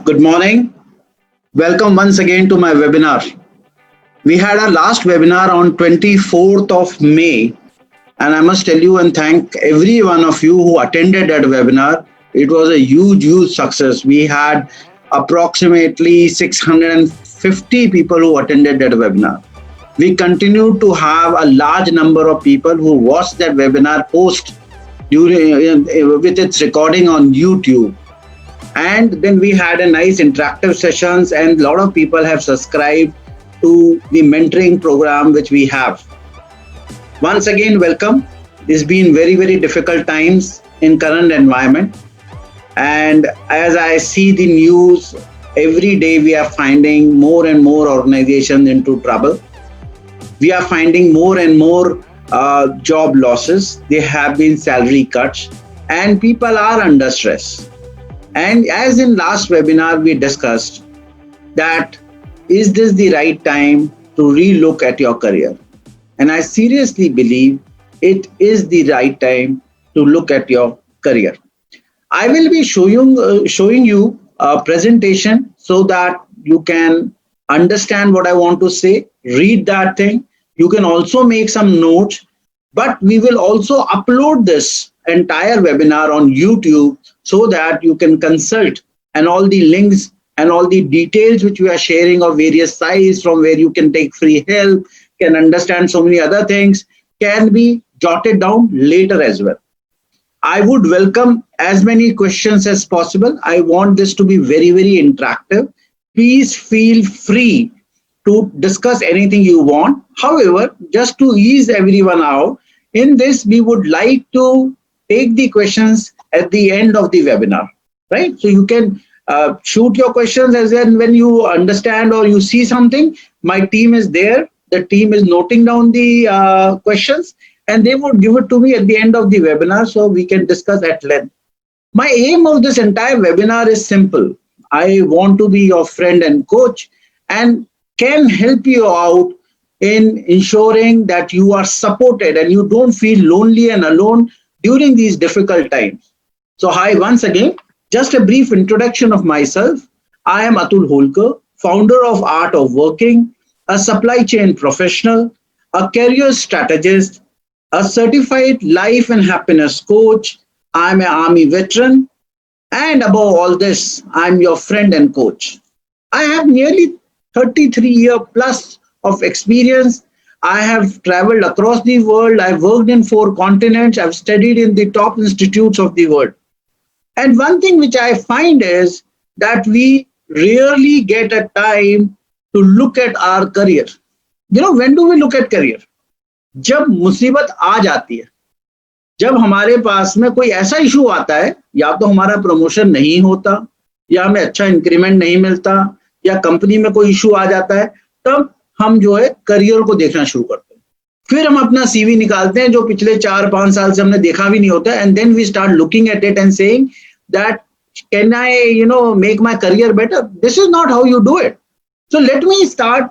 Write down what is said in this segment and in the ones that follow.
Good morning. Welcome once again to my webinar. We had our last webinar on 24th of May, and I must tell you and thank every one of you who attended that webinar. It was a huge success. We had approximately 650 people who attended that webinar. We continue to have a large number of people who watched that webinar post with its recording on YouTube. And then we had a nice interactive sessions, and a lot of people have subscribed to the mentoring program which we have. Once again, welcome. It's been very difficult times in current environment, and as I see the news every day, we are finding more and more organizations into trouble. We are finding more and more job losses. There have been salary cuts, and people are under stress. And as in last webinar, we discussed that is this the right time to relook at your career? And I seriously believe it is the right time to look at your career. I will be showing you a presentation so that you can understand what I want to say, read that thing. You can also make some notes, but we will also upload this entire webinar on YouTube so that you can consult, and all the links and all the details which we are sharing of various sites from where you can take free help, can understand so many other things, can be jotted down later as well. I would welcome as many questions as possible. I want this to be very interactive. Please feel free to discuss anything you want. However, just to ease everyone out, in this we would like to take the questions at the end of the webinar, right? So you can shoot your questions as when you understand or you see something. My team is there. The team is noting down the questions, and they would give it to me at the end of the webinar so we can discuss at length. My aim of this entire webinar is simple. I want to be your friend and coach and can help you out in ensuring that you are supported and you don't feel lonely and alone during these difficult times. So hi, once again, just a brief introduction of myself. I am Atul Holkar, founder of Art of Working, a supply chain professional, a career strategist, a certified life and happiness coach. I'm an army veteran, and above all this, I'm your friend and coach. I have nearly 33 years plus of experience. I have traveled across the world. I've worked in 4 continents. I've studied in the top institutes of the world. And one thing which I find is that we rarely get a time to look at our career. You know, when do we look at career? जब मुसीबत आ जाती है, जब हमारे पास में कोई ऐसा issue आता है, या तो हमारा प्रमोशन नहीं होता, या हमें अच्छा इंक्रीमेंट नहीं मिलता, या कंपनी में कोई इशू आ जाता है, तब हम जो है करियर को देखना शुरू करते हैं. फिर हम अपना सीवी निकालते हैं जो पिछले 4-5 साल से हमने देखा भी नहीं होता, and then we start looking at it and saying that can I make my career better. This is not how you do it. So let me start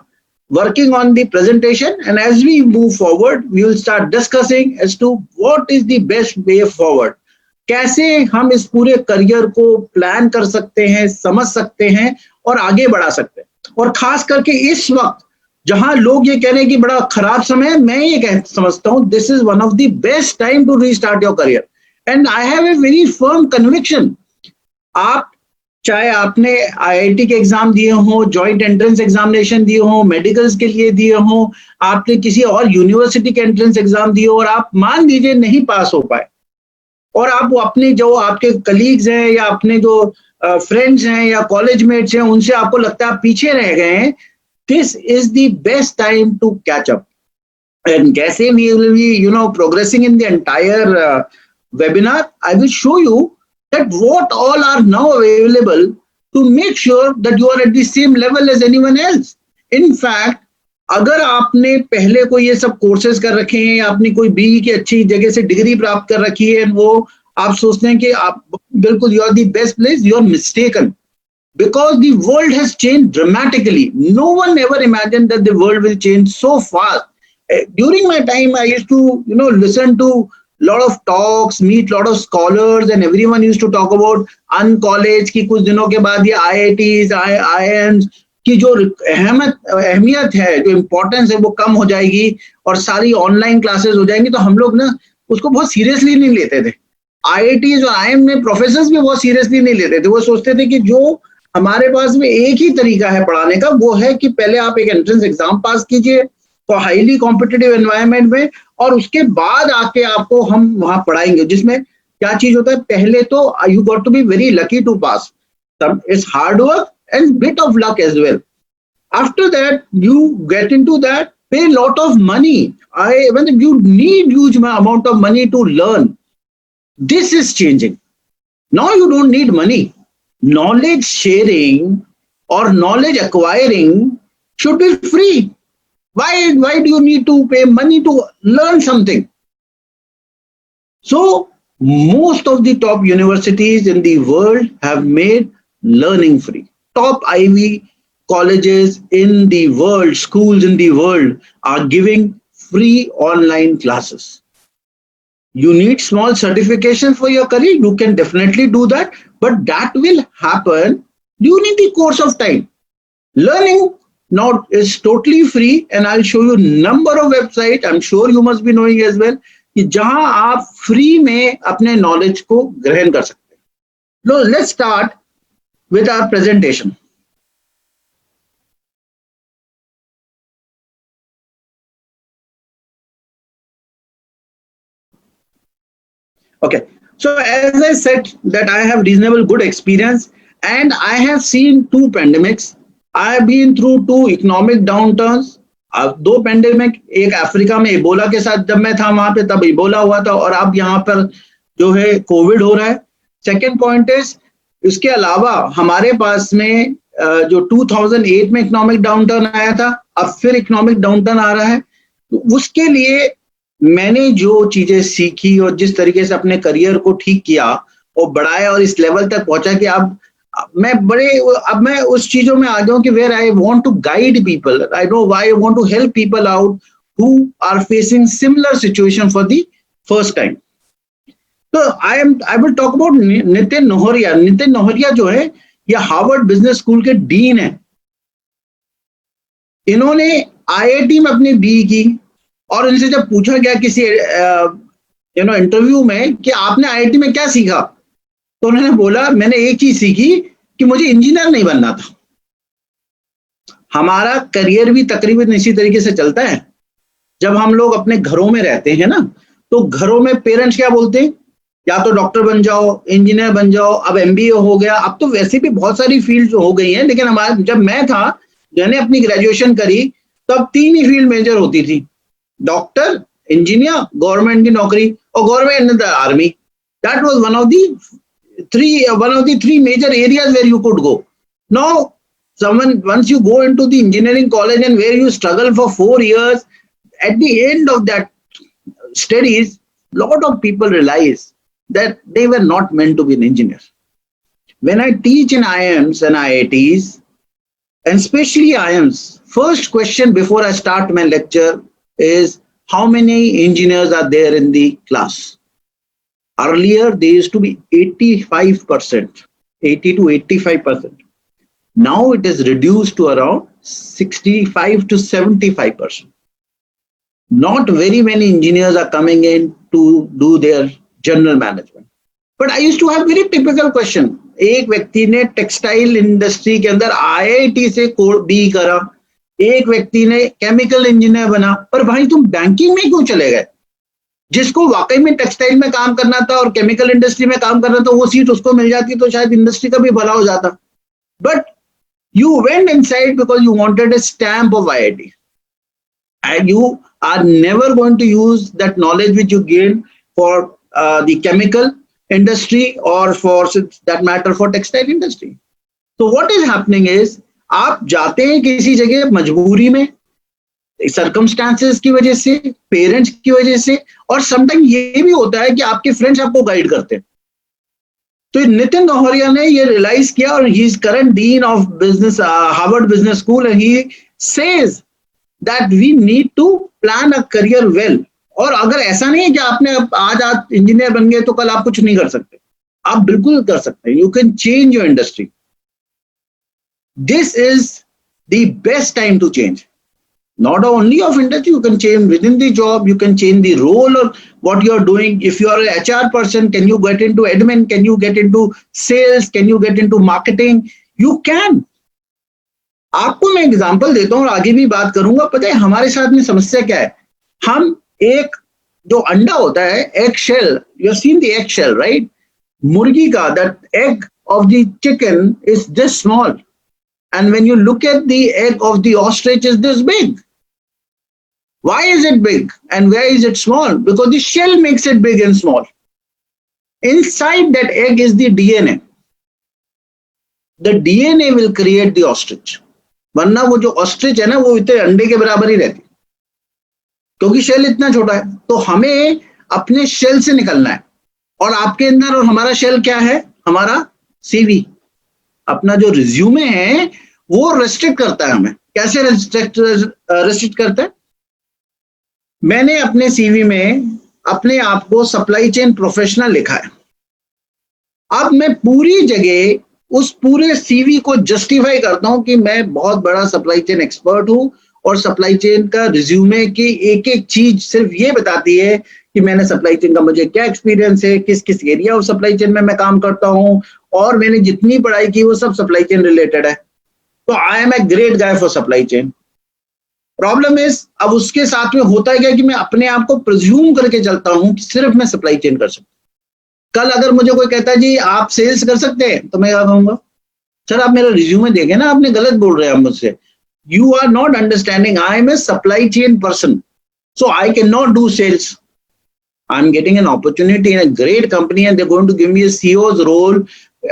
working on the presentation, and as we move forward, we will start discussing as to what is the best way forward. कैसे हम इस पूरे career को plan कर सकते हैं, समझ सकते हैं और आगे बढ़ा सकते हैं. और खास करके इस वक्त जहां लोग ये कह रहे हैं कि बड़ा खराब समय है, मैं ये समझता हूं this is one of the best time to restart your career. And I have a very firm conviction. आप चाहे आपने आईआईटी के एग्जाम दिए हो, जॉइंट एंट्रेंस एग्जामिनेशन दिए हो, मेडिकल्स के लिए दिए हो, आपने किसी और यूनिवर्सिटी के एंट्रेंस एग्जाम दिए हो और आप मान लीजिए नहीं पास हो पाए, और आप वो अपने जो आपके कलीग्स हैं या अपने जो फ्रेंड्स हैं या कॉलेज मेट्स हैं उनसे आपको लगता है आप पीछे रह गए हैं, this is the best time to catch up. And कैसे we will be progressing in the entire webinar, I will show you that what all are now available to make sure that you are at the same level as anyone else. In fact, अगर आपने पहले कोई ये सब courses कर रखे हैं, आपने कोई बीई की अच्छी जगह से डिग्री प्राप्त कर रखी है, वो आप सोचते हैं कि आप बिल्कुल you are the best place, you are mistaken. Because the world has changed dramatically. No one ever imagined that the world will change so fast. During my time, I used to, listen to lot of talks, meet lot of scholars, and everyone used to talk about अनकॉलेज की कुछ दिनों के बाद ये IITs, IIMs की जो अहमियत है, जो इम्पोर्टेंस है वो कम हो जाएगी और सारी ऑनलाइन क्लासेस हो जाएंगी। तो हम लोग ना उसको बहुत सीरियसली नहीं लेते थे। IITs और IIM में प्रोफेसर्स भी बहुत सीरियसली नहीं लेते थे। वो सोचते थे कि जो हमारे पास में एक ही तरीका है पढ़ाने का, वो है कि पहले आप एक एंट्रेंस एग्जाम पास कीजिए तो हाईली कॉम्पिटिटिव एनवायरनमेंट में, और उसके बाद आके आपको हम वहां पढ़ाएंगे, जिसमें क्या चीज होता है, पहले तो you got to be very lucky to pass, तब it's hard work and bit of luck as well. After that you get into that, pay lot of money, you need huge amount of money to learn. This is changing. Now you don't need money. Knowledge sharing or knowledge acquiring should be free. Why do you need to pay money to learn something? So most of the top universities in the world have made learning free. Top Ivy colleges in the world, schools in the world are giving free online classes. You need small certification for your career, you can definitely do that, but that will happen during the course of time. Learning now is totally free, and I'll show you number of websites, I'm sure you must be knowing as well, कि जहां आप free में अपने knowledge को ग्रहण कर सकते हैं। Now let's start with our presentation. Okay, so as I said that I have reasonable good experience and I have seen two pandemics. I have been through two economic downturns. अब दो pandemic, एक Africa में Ebola के साथ जब मैं था वहां पे तब इबोला हुआ था, और अब यहाँ पर जो है कोविड हो रहा है। सेकेंड पॉइंट इज, इसके अलावा हमारे पास में जो 2008 में इकोनॉमिक डाउनटर्न आया था, अब फिर इकोनॉमिक डाउनटर्न आ रहा है। तो उसके लिए मैंने जो चीजें सीखी और जिस तरीके से अपने करियर को ठीक किया और बढ़ाया और इस लेवल तक पहुंचा कि अब मैं उस चीजों में आ गया हूं कि where I want to guide people, I know why, I want to help people out who are facing similar situation for the first time. तो I will talk about Nitin Nohria. Nitin Nohria जो है ये हार्वर्ड बिजनेस स्कूल के dean है। इन्होंने IIT में अपनी BE की, और इनसे जब पूछा गया किसी इंटरव्यू में कि आपने IIT में क्या सीखा, तो उन्होंने बोला मैंने एक चीज सीखी कि मुझे इंजीनियर नहीं बनना था। हमारा करियर भी तकरीबन इसी तरीके से चलता है। जब हम लोग अपने घरों में रहते हैं ना, तो घरों में पेरेंट्स क्या बोलते हैं, या तो डॉक्टर बन जाओ, इंजीनियर बन जाओ, अब MBA हो गया, अब तो वैसे भी बहुत सारी फील्ड हो गई हैं, लेकिन हमारे जब मैं था, मैंने अपनी ग्रेजुएशन करी, तब 3 ही फील्ड मेजर होती थी, डॉक्टर, इंजीनियर, गवर्नमेंट की नौकरी, और government in the army. That was one of the three major areas where you could go. Now once you go into the engineering college and where you struggle for 4 years, at the end of that studies, lot of people realize that they were not meant to be an engineer. When I teach in IIMs and IITs, and especially IIMs, first question before I start my lecture is, how many engineers are there in the class? Earlier they used to be 85%, 80 to 85%. Now it is reduced to around 65 to 75%. Not very many engineers are coming in to do their general management. But I used to have very typical question. एक व्यक्ति ने textile industry के अंदर IIT से BE करा, एक व्यक्ति ने केमिकल इंजीनियर बना, पर भाई तुम बैंकिंग में क्यों चले गए? जिसको वाकई में टेक्सटाइल में काम करना था और केमिकल इंडस्ट्री में काम करना था, वो सीट उसको मिल जाती तो शायद इंडस्ट्री का भी भला हो जाता। But you went inside because you wanted a stamp of IIT, and you are never going to use that knowledge which you gain for the chemical industry or for that matter for textile industry. So what is happening is, आप जाते हैं किसी जगह मजबूरी में, circumstances की वजह से, पेरेंट्स की वजह से, और समटाइम ये भी होता है कि आपके फ्रेंड्स आपको गाइड करते हैं। तो नितिन नोहरिया ने ये रियलाइज किया, और he is current dean of business Harvard business school, and he says that we need to plan a career well, और अगर ऐसा नहीं है कि आपने आज आप इंजीनियर बन गए तो कल आप कुछ नहीं कर सकते, आप बिल्कुल कर सकते हैं. You can change your industry. This is the best time to change. Not only of industry, you can change within the job, you can change the role or what you are doing. If you are an HR person, can you get into admin? Can you get into sales? Can you get into marketing? You can. आपको मैं example देता हूँ और आगे भी बात करूंगा. पता है हमारे साथ में समस्या क्या है? हम एक जो अंडा होता है, egg shell, you have seen the egg shell, right? मुर्गी का that egg of the chicken is this small, and when you look at the egg of the ostrich is this big. Why is it big and where is it small? Because the shell makes it big and small. Inside that egg is the DNA. The DNA will create the ostrich. वरना वो जो ostrich है ना वो इतने अंडे के बराबर ही रहती, क्योंकि शेल इतना छोटा है. तो हमें अपने शेल से निकलना है. और आपके अंदर और हमारा शेल क्या है? हमारा सीवी, अपना जो रिज्यूमे है वो रेस्ट्रिक्ट करता है हमें. कैसे रेस्ट्रिक्ट करता है? मैंने अपने सीवी में अपने आप को सप्लाई चेन प्रोफेशनल लिखा है. अब मैं पूरी जगह उस पूरे सीवी को जस्टिफाई करता हूं कि मैं बहुत बड़ा सप्लाई चेन एक्सपर्ट हूं, और सप्लाई चेन का रिज्यूमे की एक एक चीज सिर्फ ये बताती है कि मैंने सप्लाई चेन का मुझे क्या एक्सपीरियंस है, किस किस एरिया ऑफ सप्लाई चेन में मैं काम करता हूं, और मैंने जितनी पढ़ाई की वो सब सप्लाई चेन रिलेटेड है. तो I am a great guy for supply chain. Problem is अब उसके साथ में होता है क्या कि मैं अपने आप को प्रिज्यूम करके चलता हूं कि सिर्फ मैं सप्लाई चेन कर सकता. कल अगर मुझे कोई कहता है जी आप सेल्स कर सकते हैं, तो मैं क्या कहूंगा? सर आप मेरा रिज्यूमे देखें ना, आपने गलत बोल रहे हैं मुझसे. You are not understanding. I am a supply chain person, so I can not do sales. I'm getting an opportunity in a great company and they're going to give me a CEO's role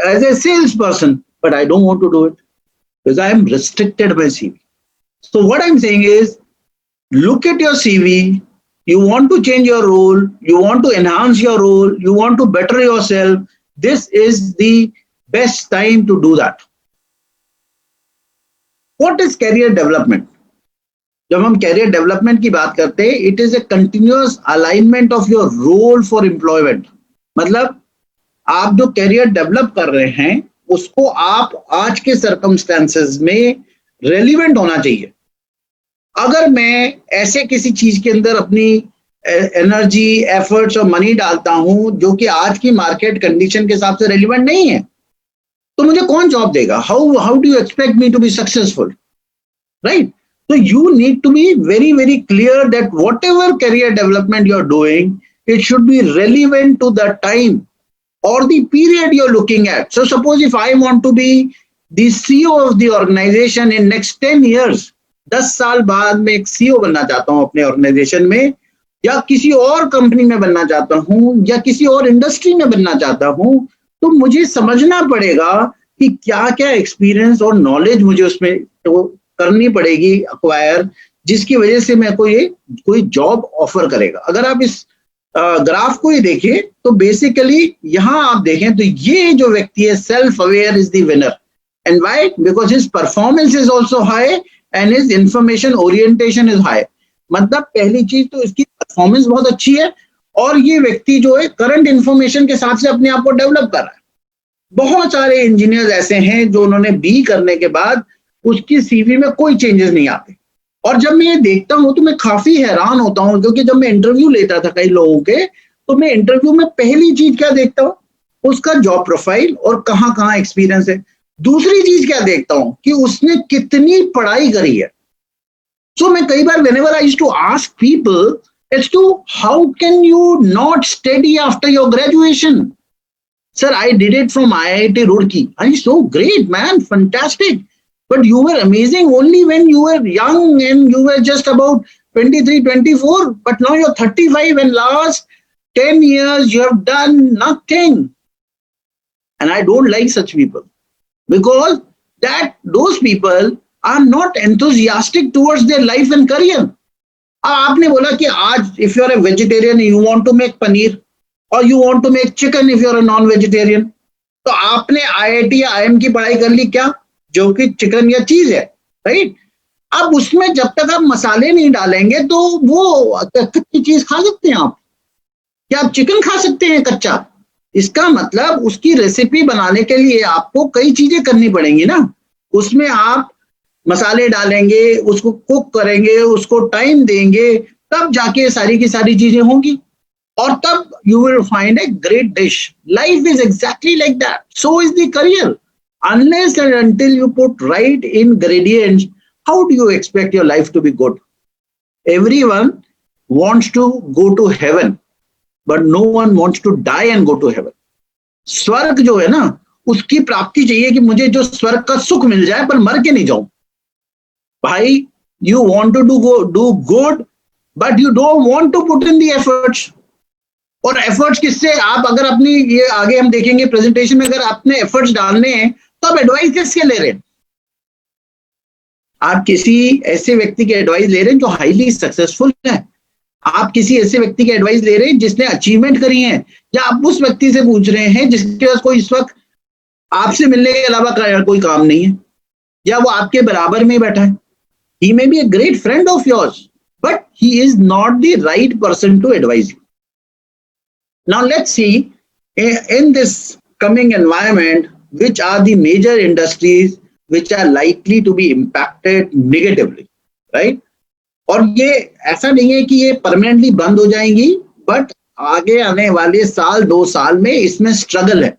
as a salesperson, but I don't want to do it because I am restricted by CV. So what I'm saying is, look at your CV. You want to change your role, you want to enhance your role, you want to better yourself. This is the best time to do that. What is career development? जब हम career development की बात करते हैं, it is a continuous alignment of your role for employment. मतलब आप जो career develop कर रहे हैं उसको आप आज के सर्कमस्टेंसेस में रेलिवेंट होना चाहिए. अगर मैं ऐसे किसी चीज के अंदर अपनी एनर्जी, एफर्ट्स और मनी डालता हूं जो कि आज की मार्केट कंडीशन के हिसाब से रेलिवेंट नहीं है, तो मुझे कौन जॉब देगा? How do you expect me to be successful, right? So you need to be very, very clear that whatever career development you're doing, it should be relevant to the time or the period you're looking at. So suppose if I want to be the CEO of the organization in next 10 years, 10 साल बाद मैं एक CEO बनना चाहता हूं अपने organisation में, या किसी और कंपनी में बनना चाहता हूं, या किसी और इंडस्ट्री में बनना चाहता हूं, तो मुझे समझना पड़ेगा कि क्या क्या एक्सपीरियंस और नॉलेज मुझे उसमें तो करनी पड़ेगी अक्वायर, जिसकी वजह से मैं कोई जॉब ऑफर करेगा. अगर आप इस ग्राफ को ही देखिए तो बेसिकली यहां आप देखें तो ये जो व्यक्ति है self aware is the winner. And why? Because his performance is also high and his information orientation is high. मतलब पहली चीज तो इसकी परफॉर्मेंस बहुत अच्छी है, और ये व्यक्ति जो है करंट इंफॉर्मेशन के हिसाब से अपने आप को डेवलप कर रहा है. बहुत सारे इंजीनियर्स ऐसे हैं जो उन्होंने बी करने के बाद उसकी सीवी में कोई चेंजेस नहीं आते. और जब मैं ये देखता हूं तो मैं काफी हैरान होता हूं, क्योंकि जब मैं इंटरव्यू लेता था कई लोगों के, तो मैं इंटरव्यू में पहली चीज क्या देखता हूं? उसका जॉब प्रोफाइल और कहां एक्सपीरियंस है. दूसरी चीज क्या देखता हूं कि उसने कितनी पढ़ाई करी है. सो मैं कई बार whenever I used to ask people as to how can you not study after your graduation. Sir I did it from IIT Roorkee. I so great man, fantastic. But you were amazing only when you were young and you were just about 23, 24. But now you're 35 and last 10 years you have done nothing. And I don't like such people, because those people are not enthusiastic towards their life and career. आपने बोला कि आज if you are a vegetarian you want to make paneer, or you want to make chicken if you are a non-vegetarian. तो आपने IIT या IIM की पढ़ाई कर ली क्या, जो कि चिकन या चीज है, राइट? अब उसमें जब तक आप मसाले नहीं डालेंगे तो वो कच्ची चीज खा सकते हैं आप? क्या आप चिकन खा सकते हैं कच्चा? इसका मतलब उसकी रेसिपी बनाने के लिए आपको कई चीजें करनी पड़ेंगी ना। उसमें आप मसाले डालेंगे, उसको कुक करेंगे, उसको टाइम देंगे, तब जाके सारी की सारी चीजें होंगी और तब you will find a great dish. Life is exactly like that. So is the career. Unless and until you put right ingredients, how do you expect your life to be good? Everyone wants to go to heaven, but no one wants to die and go to heaven. स्वर्ग जो है ना, उसकी प्राप्ति चाहिए कि मुझे जो स्वर्ग का सुख मिल जाए पर मर के नहीं जाऊं। भाई, you want to do good, but you don't want to put in the efforts. और एफर्ट्स किससे? आप अगर अपनी, ये आगे हम देखेंगे प्रेजेंटेशन में, अगर आपने एफर्ट्स डालने हैं तो आप एडवाइस किससे ले रहे हैं? आप किसी ऐसे व्यक्ति की एडवाइस ले रहे हैं जो हाईली सक्सेसफुल है, आप किसी ऐसे व्यक्ति की एडवाइस ले रहे हैं जिसने अचीवमेंट करी है, या आप उस व्यक्ति से पूछ रहे हैं जिसके पास कोई इस वक्त आपसे मिलने के अलावा कोई काम नहीं है, या वो आपके बराबर में बैठा है? He may be a great friend of yours, but he is not the right person to advise you. Now let's see, in this coming environment, which are the major industries which are likely to be impacted negatively, right? और ये ऐसा नहीं है कि ये permanently बंद हो जाएंगी, बट आगे आने वाले साल 2 साल में इसमें स्ट्रगल है।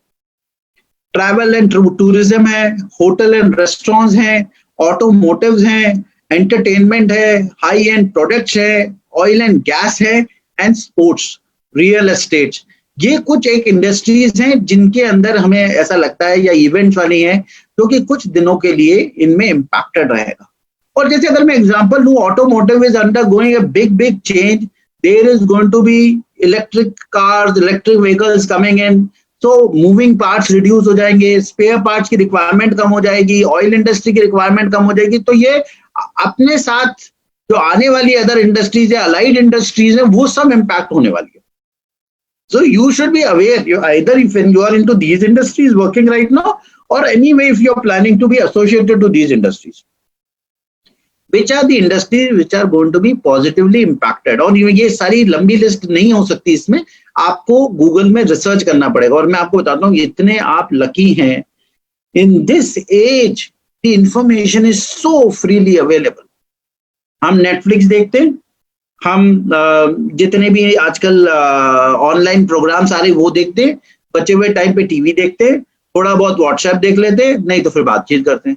ट्रैवल एंड टूरिज्म है, होटल एंड रेस्टोरेंट्स हैं, ऑटोमोटिव्स हैं, एंटरटेनमेंट है, हाई एंड प्रोडक्ट्स है, ऑयल एंड गैस है, एंड स्पोर्ट्स, रियल एस्टेट। ये कुछ एक इंडस्ट्रीज हैं जिनके अंदर हमें ऐसा लगता है, या इवेंट्स वाली हैं, जो कि कुछ दिनों के लिए इनमें इम्पैक्टेड रहेगा। और जैसे अगर मैं एग्जांपल लूं, automotive is undergoing a big change, there is going to be electric cars, electric vehicles coming in, तो मूविंग पार्ट्स रिड्यूस हो जाएंगे, स्पेयर पार्ट्स की रिक्वायरमेंट कम हो जाएगी, ऑयल इंडस्ट्री की रिक्वायरमेंट कम हो जाएगी। तो ये अपने साथ जो आने वाली अदर इंडस्ट्रीज है, अलाइड इंडस्ट्रीज है, वो सब इम्पैक्ट होने वाली है। So you should be aware, either if you are into these industries working right now, or anyway if you are planning to be associated to these industries, which are the industries which are going to be positively impacted. और ये सारी लंबी list नहीं हो सकती, इसमें आपको Google में रिसर्च करना पड़ेगा। और मैं आपको बताता हूँ, इतने आप लकी हैं, in this age the information is so freely available. हम नेटफ्लिक्स देखते हैं, हम जितने भी आजकल ऑनलाइन प्रोग्राम्स आ रहे वो देखते हैं, बचे हुए टाइम पे टीवी देखते हैं, थोड़ा बहुत व्हाट्सएप देख लेते हैं, नहीं तो फिर बातचीत करते हैं।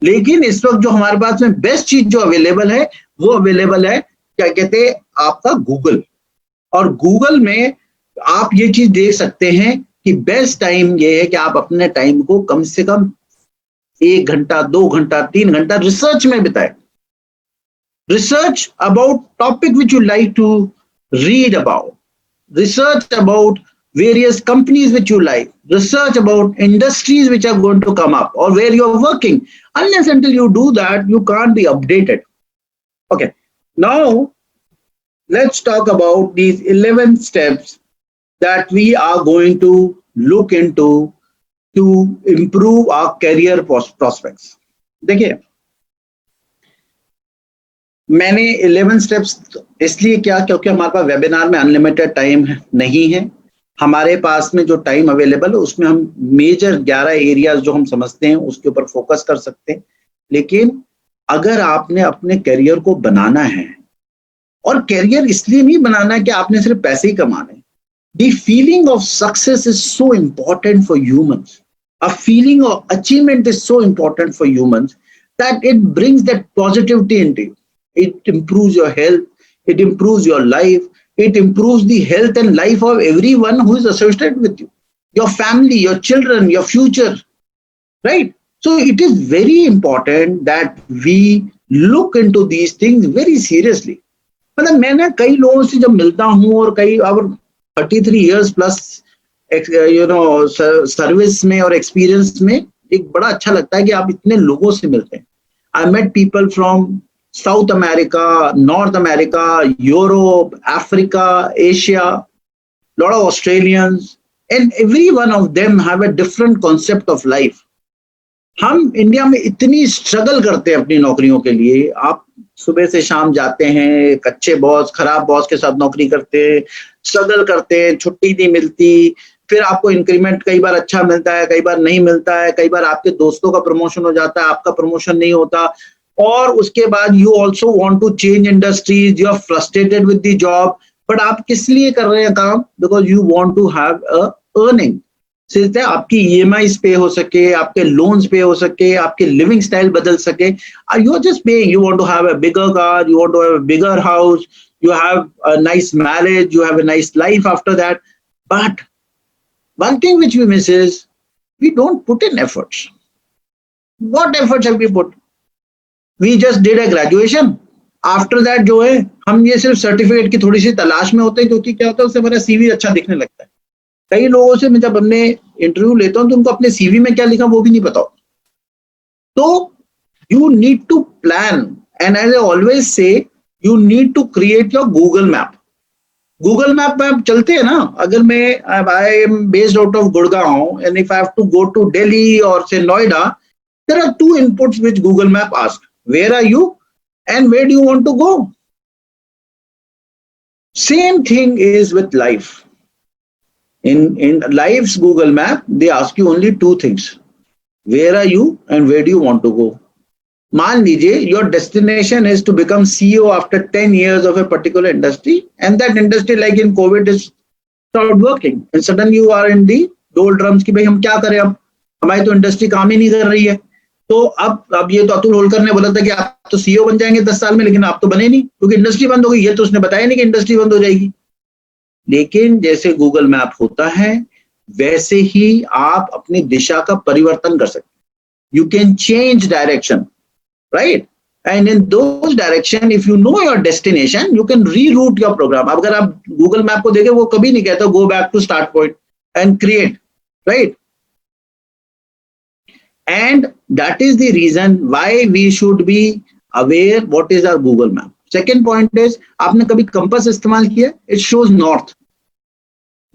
लेकिन इस वक्त जो हमारे पास में बेस्ट चीज जो अवेलेबल है, वो अवेलेबल है, क्या कहते हैं, आपका गूगल। और गूगल में आप ये चीज देख सकते हैं कि बेस्ट टाइम ये है कि आप अपने टाइम को कम से कम 1 घंटा, 2 घंटा, 3 घंटा रिसर्च में बिताएं। Research about topic which you like to read about. Research about various companies which you like. Research about industries which are going to come up or where you are working. Unless until you do that, you can't be updated. Okay. Now, let's talk about these 11 steps that we are going to look into to improve our career prospects. देखिए, मैंने 11 steps इसलिए किया क्योंकि हमारे पास webinar में unlimited time नहीं है। हमारे पास में जो टाइम अवेलेबल है उसमें हम मेजर 11 एरियाज जो हम समझते हैं उसके ऊपर फोकस कर सकते हैं। लेकिन अगर आपने अपने करियर को बनाना है, और करियर इसलिए नहीं बनाना है कि आपने सिर्फ पैसे ही कमाने, the feeling of success is so important for humans, a feeling of achievement is so important for humans that it brings that positivity into you. It improves your health, it improves your life, it improves the health and life of everyone who is associated with you, your family, your children, your future, right? So it is very important that we look into these things very seriously. मतलब मैं ना कई लोगों से जब मिलता हूँ, और कई और 33 years plus सर्विस में और एक्सपीरियंस में एक बड़ा अच्छा लगता है कि आप इतने लोगों से मिलते हैं. I met people from South America, North America, Europe, Africa, Asia, lot of Australians, and every one of them have a different concept of life. हम इंडिया में इतनी स्ट्रगल करते हैं अपनी नौकरियों के लिए। आप सुबह से शाम जाते हैं, एक अच्छे बॉस खराब बॉस के साथ नौकरी करते हैं, स्ट्रगल करते हैं, छुट्टी नहीं मिलती, फिर आपको इंक्रीमेंट कई बार अच्छा मिलता है, कई बार नहीं मिलता है, कई बार आपके दोस्तों का प्रमोशन हो जाता है, आपका प्रमोशन नहीं होता, और उसके बाद you also want to change industries, you are frustrated with the job, but आप किस लिए कर रहे हैं काम? Because you want to have a earning, सिर्फ आपकी ईएमआई पे हो सके, आपके लोन्स पे हो सके, आपके लिविंग स्टाइल बदल सके। You are just paying, you want to have a bigger car, you want to have a bigger house, you have a nice marriage, you have a nice life after that. But one thing which we miss is we don't put in efforts. What efforts have we put? We just did a graduation. After that जो है हम ये सिर्फ certificate की थोड़ी सी तलाश में होते हैं, क्योंकि क्या होता है उससे हमारा सीवी अच्छा दिखने लगता है। कई लोगों से मैं जब हमने इंटरव्यू लेता हूँ तो उनको अपने सीवी में क्या लिखा वो भी नहीं पता। तो you need to plan, and as I always say you need to create your Google map. Google map में आप चलते हैं ना, अगर मैं I am based out of Gurgaon and if I have to go to Delhi और से Noida, there are two inputs which Google map ask, where are you and where do you want to go? Same thing is with life. In life's Google map, they ask you only two things: where are you and where do you want to go? मान लीजिए your destination is to become CEO after 10 years of a particular industry, and that industry, like in COVID, is stopped working, and suddenly you are in the doldrums कि भाई हम क्या करें, अब हमारी तो इंडस्ट्री काम ही नहीं कर रही है। तो अब ये तो अतुल होलकर ने बोला था कि आप तो सीईओ बन जाएंगे 10 साल में, लेकिन आप तो बने नहीं क्योंकि इंडस्ट्री बंद हो गई। ये तो उसने बताया नहीं कि इंडस्ट्री बंद हो जाएगी। लेकिन जैसे गूगल मैप होता है वैसे ही आप अपनी दिशा का परिवर्तन कर सकते हैं। You can change direction, right? And in those direction if you know your destination you can reroute your program. अगर आप गूगल मैप को देखें वो कभी नहीं कहता go back to start point and create, right? And that is the reason why we should be aware what is our Google map. Second point is, आपने कभी कंपास इस्तेमाल किया? It shows north.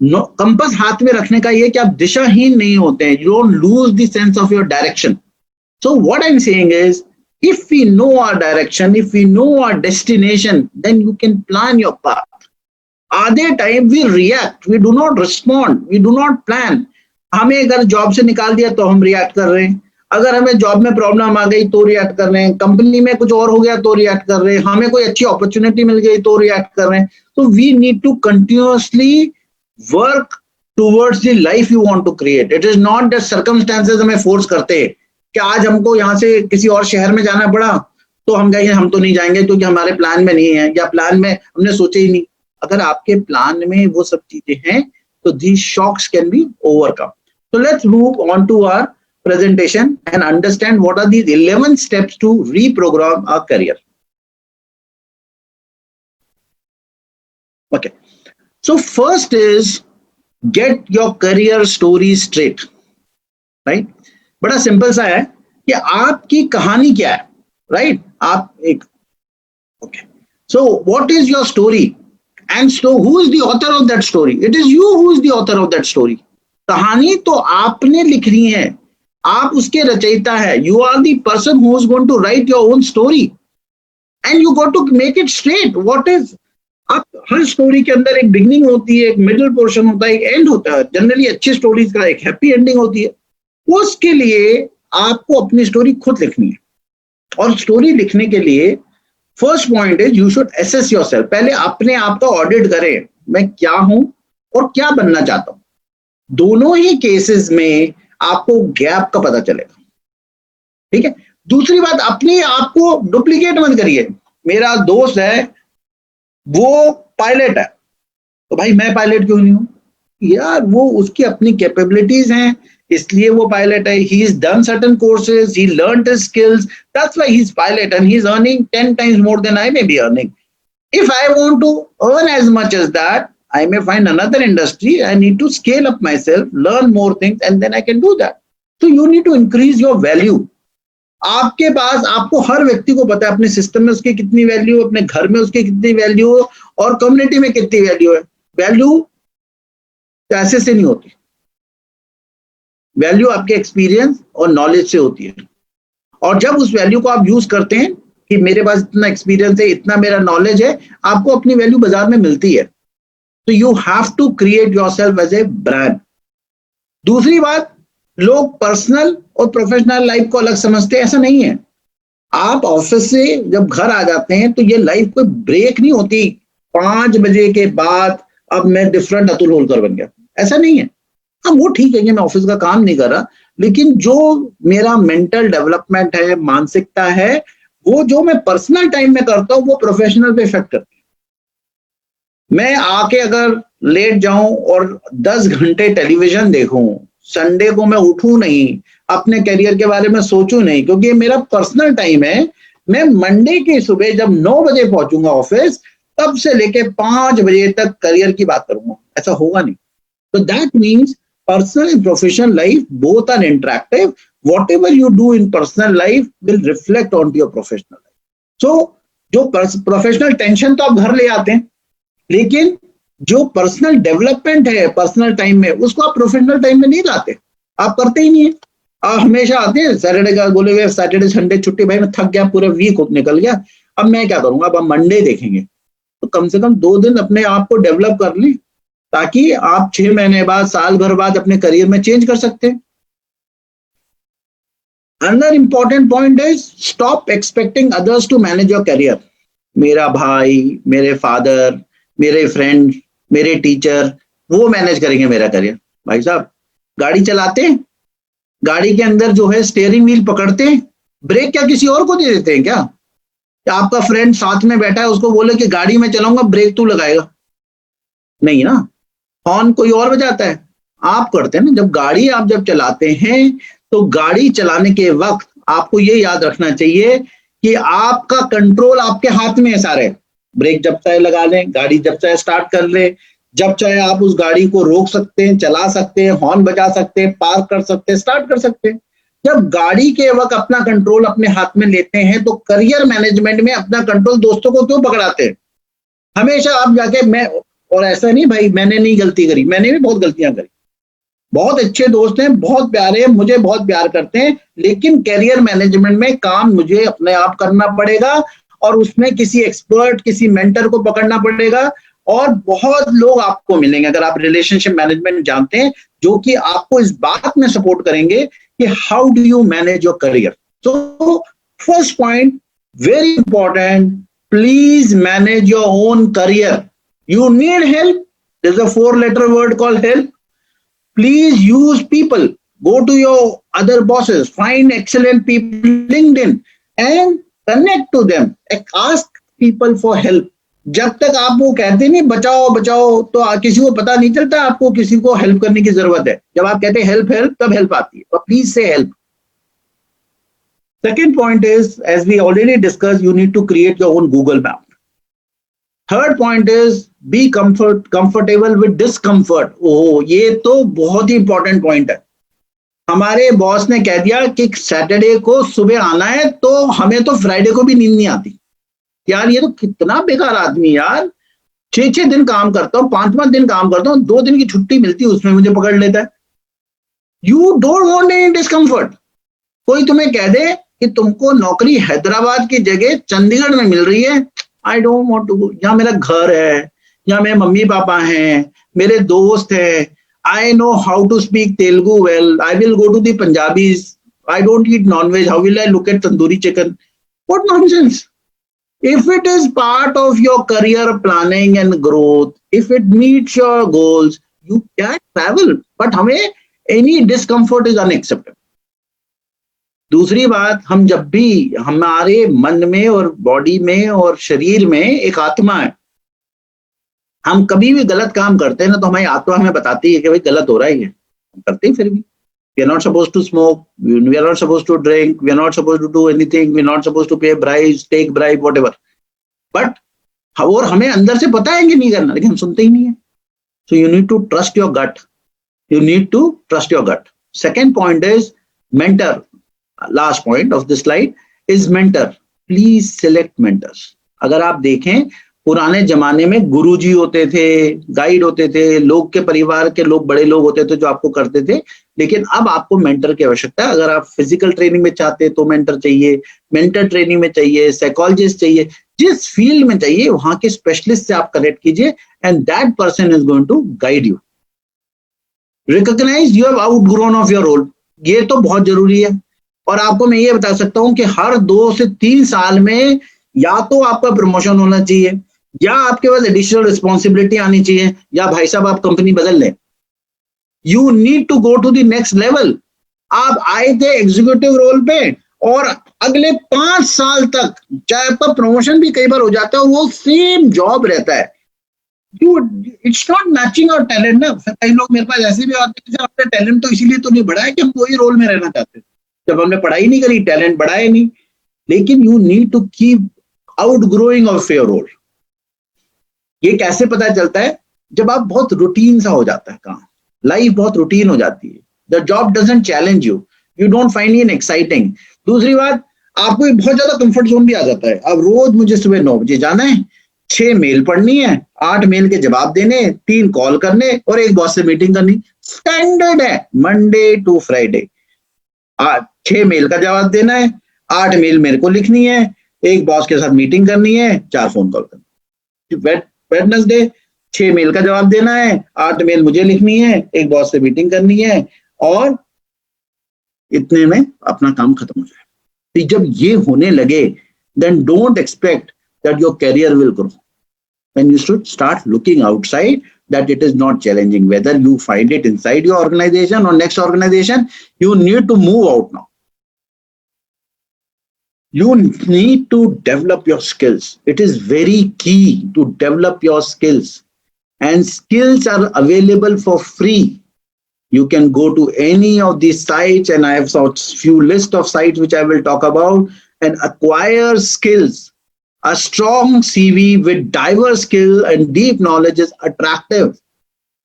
No, compass हाथ में रखने का ये कि आप दिशाहीन नहीं होते हैं. You don't lose the sense of your direction. So what I'm saying is, if we know our direction, if we know our destination, then you can plan your path. आधे time we react, we do not respond, we do not plan. हमें अगर job से निकाल दिया तो हम react कर रहे हैं, अगर हमें जॉब में प्रॉब्लम आ गई तो रिएक्ट कर रहे हैं, कंपनी में कुछ और हो गया तो रिएक्ट कर रहे हैं, हमें कोई अच्छी अपॉर्चुनिटी मिल गई तो रिएक्ट कर रहे हैं। तो we need to continuously work towards the life you want to create. It is not that circumstances हमें फोर्स करते हैं कि आज हमको यहाँ से किसी और शहर में जाना पड़ा तो हम कहेंगे हम तो नहीं जाएंगे क्योंकि हमारे प्लान में नहीं है, या प्लान में हमने सोचा ही नहीं। अगर आपके प्लान में वो सब चीजें हैं तो these shocks can be overcome. So let's move on to our presentation and understand what are these 11 steps to reprogram our career. Okay. So first is get your career story straight. Right? बड़ा simple सा है कि आपकी कहानी क्या है, right? आप एक okay. So what is your story? And so who is the author of that story? It is you who is the author of that story. कहानी तो आपने लिखनी है, आप उसके रचयिता है। You are the person who is going to write your own story, and you got to make it straight. What is? आप हर स्टोरी के अंदर एक बिगनिंग होती है, एक मिडिल पोर्शन होता है, एक एंड होता है। जनरली अच्छी स्टोरीज का एक हैप्पी एंडिंग होती है। उसके लिए आपको अपनी स्टोरी खुद लिखनी है, और स्टोरी लिखने के लिए first point is you should assess yourself. पहले अपने आप का ऑडिट करें, मैं क्या हूं और क्या बनना चाहता हूं। दोनों ही केसेस में आपको गैप का पता चलेगा, ठीक है? दूसरी बात, अपने आप को डुप्लीकेट मत करिए। मेरा दोस्त है वो पायलट है तो भाई मैं पायलट क्यों नहीं हूं? यार वो उसकी अपनी कैपेबिलिटीज हैं इसलिए वो पायलट है। He is done certain courses, he learned his skills, that's why he is pilot and he is earning 10 times more than I may be earning. If I want to earn as much as that, I may find another industry. I need to scale up myself, learn more things, and then I can do that. So you need to increase your value. आपके पास, आपको हर व्यक्ति को पता है अपने system में उसकी कितनी वैल्यू, अपने घर में उसकी कितनी वैल्यू और कम्युनिटी में कितनी वैल्यू है। वैल्यू पैसे से नहीं होती, वैल्यू आपके एक्सपीरियंस और नॉलेज से होती है। और जब उस वैल्यू को आप यूज करते हैं कि मेरे पास इतना एक्सपीरियंस है, इतना मेरा नॉलेज है, आपको अपनी वैल्यू बाजार में मिलती है। तो you have to create yourself as a brand. दूसरी बात, लोग पर्सनल और प्रोफेशनल लाइफ को अलग समझते हैं, ऐसा नहीं है। आप ऑफिस से जब घर आ जाते हैं तो ये लाइफ कोई ब्रेक नहीं होती 5 बजे के बाद अब मैं डिफरेंट अतुल होलकर बन गया, ऐसा नहीं है। हाँ, वो ठीक है कि मैं ऑफिस का काम नहीं कर रहा, लेकिन जो मेरा मेंटल डेवलपमेंट है, मानसिकता है, वो जो मैं पर्सनल टाइम में करता हूँ वो प्रोफेशनल पे इफेक्ट करती है। मैं आके अगर लेट जाऊं और 10 घंटे टेलीविजन देखूं, संडे को मैं उठूं नहीं, अपने करियर के बारे में सोचूं नहीं, क्योंकि ये मेरा पर्सनल टाइम है, मैं मंडे की सुबह जब 9 बजे पहुंचूंगा ऑफिस, तब से लेके 5 बजे तक करियर की बात करूंगा, ऐसा होगा नहीं। तो that means personal and professional life both are interactive. Whatever you do in personal life will reflect onto your professional life. So जो प्रोफेशनल टेंशन तो आप घर ले आते हैं, लेकिन जो पर्सनल डेवलपमेंट है पर्सनल टाइम में, उसको आप प्रोफेशनल टाइम में नहीं लाते, आप करते ही नहीं है। आप हमेशा आते हैं सैटरडे का, बोलेंगे सैटरडे संडे छुट्टी, भाई मैं थक गया, पूरा वीक निकल गया, अब मैं क्या करूंगा, अब हम मंडे देखेंगे। तो कम से कम 2 दिन अपने आप को डेवलप कर लें, ताकि आप 6 महीने बाद, साल भर बाद अपने करियर में चेंज कर सकते हैं। Another important point is stop expecting others to manage your career. मेरा भाई, मेरे फादर, मेरे फ्रेंड, मेरे टीचर, वो मैनेज करेंगे मेरा करियर। भाई साहब, गाड़ी चलाते हैं, गाड़ी के अंदर जो है स्टीयरिंग व्हील पकड़ते हैं, ब्रेक क्या किसी और को दे देते हैं क्या? आपका फ्रेंड साथ में बैठा है, उसको बोले कि गाड़ी में चलाऊंगा, ब्रेक तू लगाएगा? नहीं ना, हॉर्न कोई और बजाता है, आप करते हैं ना। जब गाड़ी आप जब चलाते हैं तो गाड़ी चलाने के वक्त आपको ये याद रखना चाहिए कि आपका कंट्रोल आपके हाथ में है सारे। ब्रेक जब चाहे लगा लें, गाड़ी जब चाहे स्टार्ट कर ले, जब चाहे आप उस गाड़ी को रोक सकते हैं, चला सकते हैं, हॉर्न बजा सकते हैं, पार्क कर सकते हैं, स्टार्ट कर सकते हैं। जब गाड़ी के वक्त अपना कंट्रोल अपने हाथ में लेते हैं, तो करियर मैनेजमेंट में अपना कंट्रोल दोस्तों को क्यों पकड़ाते हैं? हमेशा आप जाके मैं, और ऐसा नहीं भाई मैंने नहीं गलती करी, मैंने भी बहुत गलतियां करी, बहुत अच्छे दोस्त हैं, बहुत प्यारे हैं, मुझे बहुत प्यार करते हैं, लेकिन करियर मैनेजमेंट में काम मुझे अपने आप करना पड़ेगा, और उसमें किसी एक्सपर्ट, किसी मेंटर को पकड़ना पड़ेगा। और बहुत लोग आपको मिलेंगे अगर आप रिलेशनशिप मैनेजमेंट जानते हैं, जो कि आपको इस बात में सपोर्ट करेंगे कि how do you manage your career. So first point, very important, please manage your own career. You need help? There's a 4-letter word called help. Please use people. Go to your other bosses. Find excellent people on LinkedIn and connect to them. Ask people for help. जब तक आप वो कहते नहीं बचाओ बचाओ, तो किसी को पता नहीं चलता आपको किसी को हेल्प करने की जरूरत है। जब आप कहते हैं हेल्प हेल्प, तब हेल्प आती है। तो प्लीज से help. Second point is, as we already discussed, you need to create your own Google map. Third point is be comfortable with discomfort. ओह, ये तो बहुत ही इंपॉर्टेंट पॉइंट है। हमारे बॉस ने कह दिया कि सैटरडे को सुबह आना है, तो हमें तो फ्राइडे को भी नींद नहीं आती। यार ये तो कितना बेकार आदमी यार, 6-6 दिन काम करता हूँ, 5-5 दिन काम करता हूँ, 2 दिन की छुट्टी मिलती है, उसमें मुझे पकड़ लेता है। You don't want any discomfort. कोई तुम्हें कह दे कि तुमको नौकरी हैदराबाद की जगह चंडीगढ़ में मिल रही है, I don't want to go. यहाँ मेरा घर है, यहाँ मेरे मम्मी पापा हैं, मेरे दोस्त हैं, I know how to speak Telugu well, I will go to the Punjabis, I don't eat nonveg, how will I look at tandoori chicken? What nonsense. If it is part of your career planning and growth, if it meets your goals, you can travel, but हमें any discomfort is unacceptable. दूसरी बात, हम जब भी, हमारे मन में और बॉडी में और शरीर में एक आत्मा है, हम कभी भी गलत काम करते हैं ना, तो हमारी आत्मा हमें बताती है कि भाई गलत हो रहा है, ये हम करते हैं। फिर भी we are not supposed to smoke, we are not supposed to drink, we are not supposed to do anything, we are not supposed to pay bribes, take bribe, whatever. But और हमें अंदर से पता है कि नहीं करना, लेकिन हम सुनते ही नहीं है। So you need to trust your gut. You need to trust your gut. Second point is mentor. Last point of this slide is mentor. Please select mentors. अगर आप देखें पुराने जमाने में गुरुजी होते थे, गाइड होते थे, लोग के परिवार के लोग, बड़े लोग होते थे जो आपको करते थे। लेकिन अब आपको मेंटर की आवश्यकता है। अगर आप फिजिकल ट्रेनिंग में चाहते हैं तो मेंटर चाहिए, मेंटर ट्रेनिंग में चाहिए, साइकोलॉजिस्ट चाहिए, जिस फील्ड में चाहिए वहां के स्पेशलिस्ट से आप कनेक्ट कीजिए, and that person is going to guide you. Recognize you have outgrown of your role, ये तो बहुत जरूरी है। और आपको मैं ये बता सकता हूं कि हर 2 से 3 साल में या तो आपका प्रमोशन होना चाहिए, या आपके पास एडिशनल रिस्पॉन्सिबिलिटी आनी चाहिए, या भाई साहब आप कंपनी बदल लें। You need to go to the next level. आप आए थे एग्जीक्यूटिव रोल पे, और अगले 5 साल तक चाहे आपका प्रमोशन भी कई बार हो जाता है, वो सेम जॉब रहता है। It's not matching our talent ना। कई लोग मेरे पास ऐसे भी आते हैं, अपने टैलेंट तो इसीलिए तो नहीं बढ़ा है कि हम वही रोल में रहना चाहते हैं। जब हमने पढ़ाई नहीं करी, टैलेंट बढ़ाए नहीं। लेकिन you need to keep out growing of your role. ये कैसे पता चलता है? जब आप बहुत रूटीन सा हो जाता है काम, लाइफ बहुत रूटीन हो जाती है, the job doesn't challenge you, you don't find it exciting. दूसरी बात, आपको बहुत ज्यादा कंफर्ट जोन भी आ जाता है। अब रोज मुझे सुबह 9 बजे जाना है, 6 मेल पढ़नी है, 8 मेल के जवाब देने, 3 कॉल करने और 1 बॉस से मीटिंग करनी। स्टैंडर्ड है, मंडे टू फ्राइडे। 6 मेल का जवाब देना है, 8 मेल मेरे को लिखनी है, 1 बॉस के साथ मीटिंग करनी है, 4 फोन कॉल करनी। वेडनेसडे 6 मेल का जवाब देना है, 8 मेल मुझे लिखनी है, 1 बॉस से मीटिंग करनी है, और इतने में अपना काम खत्म हो जाए। तो जब ये होने लगे, then don't expect that your career will grow. Then you should start looking outside, that it is not challenging. Whether you find it inside your organization or next organization, you need to move out now. You need to develop your skills. It is very key to develop your skills. And skills are available for free. You can go to any of these sites, and I have a few list of sites which I will talk about, and acquire skills. A strong CV with diverse skill and deep knowledge is attractive.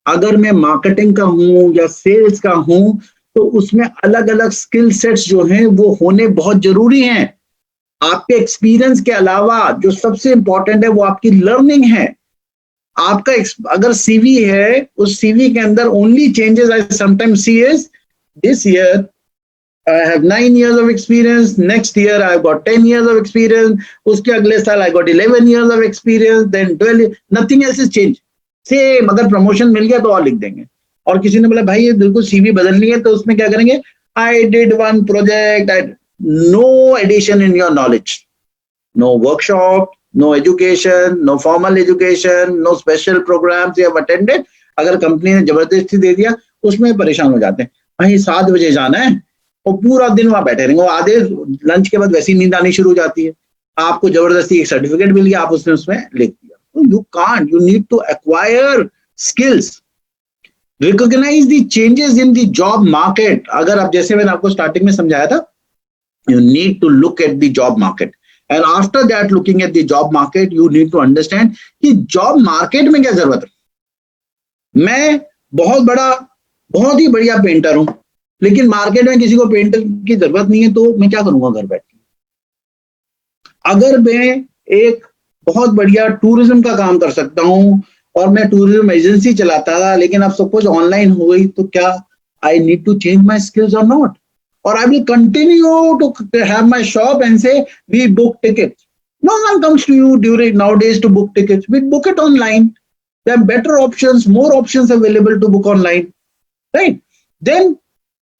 अगर मैं marketing का हूं या sales का हूं, तो उसमें अलग अलग स्किल सेट्स जो हैं वो होने बहुत जरूरी हैं। आपके एक्सपीरियंस के अलावा जो सबसे इंपॉर्टेंट है वो आपकी लर्निंग है। आपका अगर सीवी है, उस सीवी के अंदर only changes I sometimes see is this year I have 9 years of experience, next year I've got 10 years of experience, उसके अगले साल I got 11 years of experience, then 12, nothing else is changed. Same, अगर promotion मिल गया तो और लिख देंगे। और किसी ने बोला भाई ये बिल्कुल सीवी बदलनी है, तो उसमें क्या करेंगे? I did one project, no addition in your knowledge, no workshop, no education, no formal education, no special programs you have attended. अगर कंपनी ने जबरदस्ती दे दिया, उसमें परेशान हो जाते हैं। भाई 7 बजे जाना है और पूरा दिन वहां बैठे रहेंगे, आधे लंच के बाद वैसी नींद आनी शुरू हो जाती है। आपको जबरदस्ती एक सर्टिफिकेट मिल गया, आप उसमें लिख दिया। तो you can't, you need to acquire skills, recognise the changes in the job market. अगर आप, जैसे मैंने आपको स्टार्टिंग में समझाया था, you need to look at the job market, and after that looking at the job market you need to understand कि job market में क्या जरूरत है। मैं बहुत ही बढ़िया पेंटर हूं, लेकिन मार्केट में किसी को पेंटर की जरूरत नहीं है, तो मैं क्या करूंगा घर बैठ के? अगर मैं एक बहुत बढ़िया टूरिज्म का काम कर सकता हूं और मैं टूरिज्म एजेंसी चलाता था, लेकिन अब सब कुछ ऑनलाइन हो गई, तो क्या I need to change my skills और नॉट? और I will continue to have my shop and say we book tickets? No one comes to you during nowadays to book tickets. We book it online. There are better options, more options available to book online, right? Then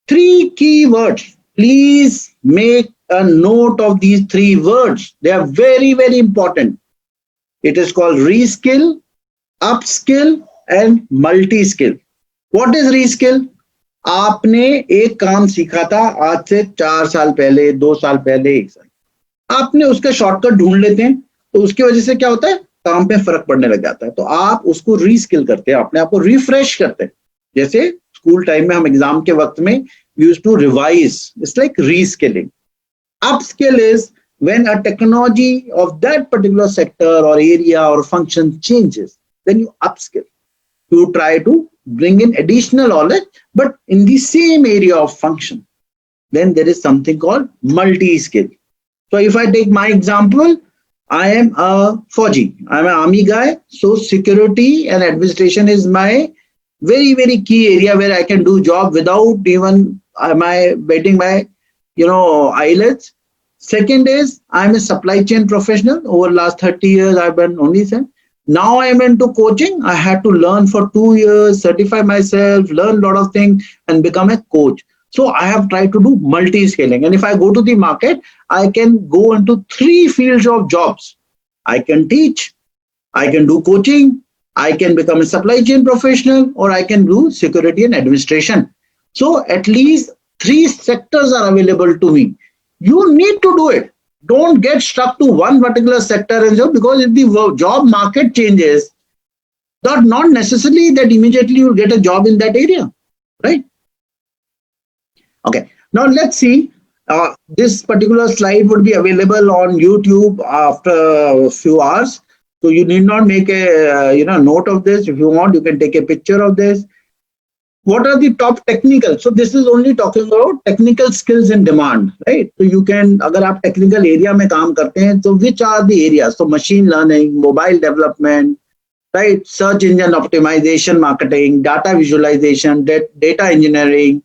3 key words. Please make a note of these 3 words. They are very, very important. It is called reskill, upskill, and multi-skill. What is reskill? आपने एक काम सीखा था आज से 4 साल पहले, 2 साल पहले, 1 साल, आपने उसका शॉर्टकट ढूंढ लेते हैं, तो उसकी वजह से क्या होता है? काम पे फर्क पड़ने लग जाता है। तो आप उसको रीस्किल करते हैं, अपने आप को रिफ्रेश करते हैं। जैसे स्कूल टाइम में हम एग्जाम के वक्त में used to revise, it's like reskilling. Upskill is when a technology of that particular sector or area or function changes, then you upskill. You try to bring in additional knowledge, but in the same area of function. Then there is something called multi-skill. So if I take my example, I am a Fauji. I'm an army guy. So security and administration is my very, very key area where I can do job without even my betting my, eyelids. Second is I'm a supply chain professional. Over last 30 years, I've been only saying. Now I'm into coaching. I had to learn for 2 years, certify myself, learn a lot of things, and become a coach. So I have tried to do multi-scaling. And if I go to the market, I can go into three fields of jobs. I can teach, I can do coaching, I can become a supply chain professional, or I can do security and administration. So at least three sectors are available to me. You need to do it. Don't get stuck to one particular sector and so, because if the job market changes, not necessarily that immediately you'll get a job in that area, right? Okay, now let's see. This particular slide would be available on YouTube after a few hours. So you need not make a note of this. If you want, you can take a picture of this. What are the top technical? So this is only talking about technical skills in demand, right? So you can, अगर आप technical area में काम करते हैं, so which are the areas? So machine learning, mobile development, right? Search engine optimization, marketing, data visualization, data engineering,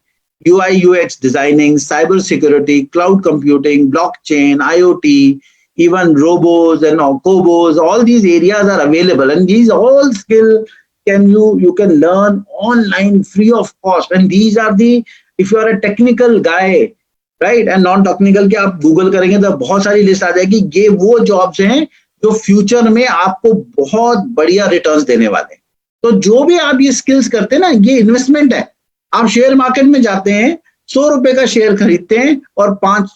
UI UX designing, cyber security, cloud computing, blockchain, IoT, even robos and cobos. All these areas are available, and these all skill you can learn online free of cost. And these are the, if you are a technical guy, right and non technical के आप Google करेंगे तो बहुत सारी list आ जाएगी. ये वो jobs हैं जो फ्यूचर में आपको बहुत बढ़िया रिटर्न्स देने वाले हैं. तो जो भी आप ये स्किल्स करते हैं ना, ये इन्वेस्टमेंट है. आप शेयर मार्केट में जाते हैं, 100 रुपए का शेयर खरीदते हैं और 5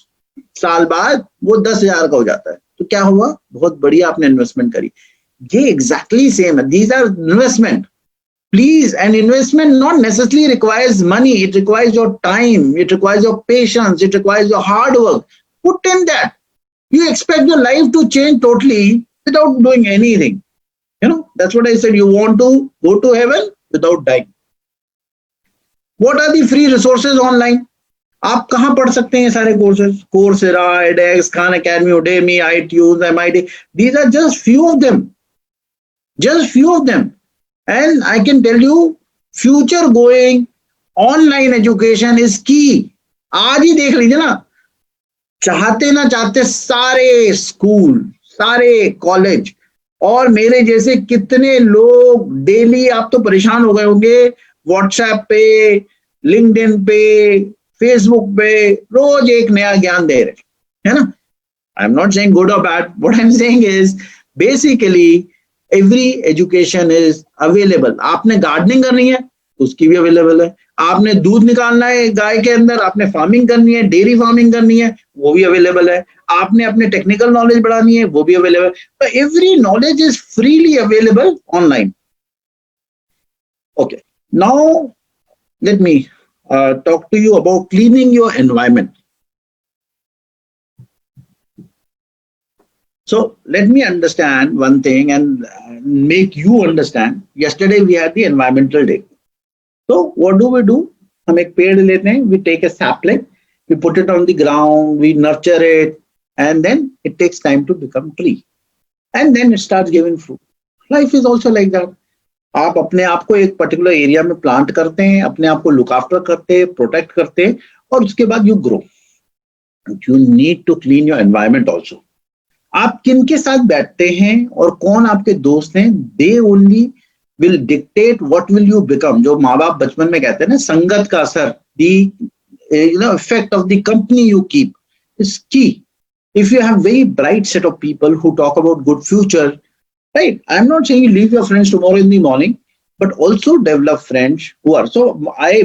साल बाद वो 10,000 का हो जाता है. तो क्या हुआ? बहुत बढ़िया आपने इन्वेस्टमेंट करी. ये एग्जैक्टली सेम है. These are investment. Please, an investment not necessarily requires money. It requires your time. It requires your patience. It requires your hard work. Put in that. You expect your life to change totally without doing anything. That's what I said. You want to go to heaven without dying. What are the free resources online? आप कहाँ पढ़ सकते हैं सारे courses? Coursera, edX, Khan Academy, Udemy, iTunes, MIT. These are just few of them. Just few of them. And I can tell you, future going online education is key. आज ही देख लीजिए ना, चाहते ना चाहते सारे स्कूल, सारे कॉलेज और मेरे जैसे कितने लोग डेली, आप तो परेशान हो गए होंगे, व्हाट्सएप पे, लिंक्डइन पे, फेसबुक पे रोज एक नया ज्ञान दे रहे है ना. I am not saying good और bad. What I am saying is basically every education is available. आपने गार्डनिंग करनी है उसकी भी अवेलेबल है. आपने दूध निकालना है गाय के अंदर, आपने फार्मिंग करनी है, डेयरी फार्मिंग करनी है, वो भी अवेलेबल है. आपने अपने टेक्निकल नॉलेज बढ़ानी है, वो भी अवेलेबल. तो every knowledge is freely available online. Okay, now let me talk to you about cleaning your environment. So let me understand one thing and make you understand. Yesterday we had the environmental day. So what do? हम एक पेड़ लेते हैं, we take a sapling, we put it on the ground, we nurture it, and then it takes time to become tree. And then it starts giving fruit. Life is also like that. आप अपने आप को एक particular area में plant करते हैं, अपने आप को लुक आफ्टर करते हैं, प्रोटेक्ट करते हैं, और उसके बाद you grow. You need to clean your environment also. आप किन के साथ बैठते हैं और कौन आपके दोस्त हैं, they only will dictate what will you become. जो माँ बाप बचपन में कहते हैं ना, संगत का असर, the effect of the company you keep is key. If you have very bright set of people who talk about good future, right, I am not saying you leave your friends tomorrow in the morning, but also develop friends who are, so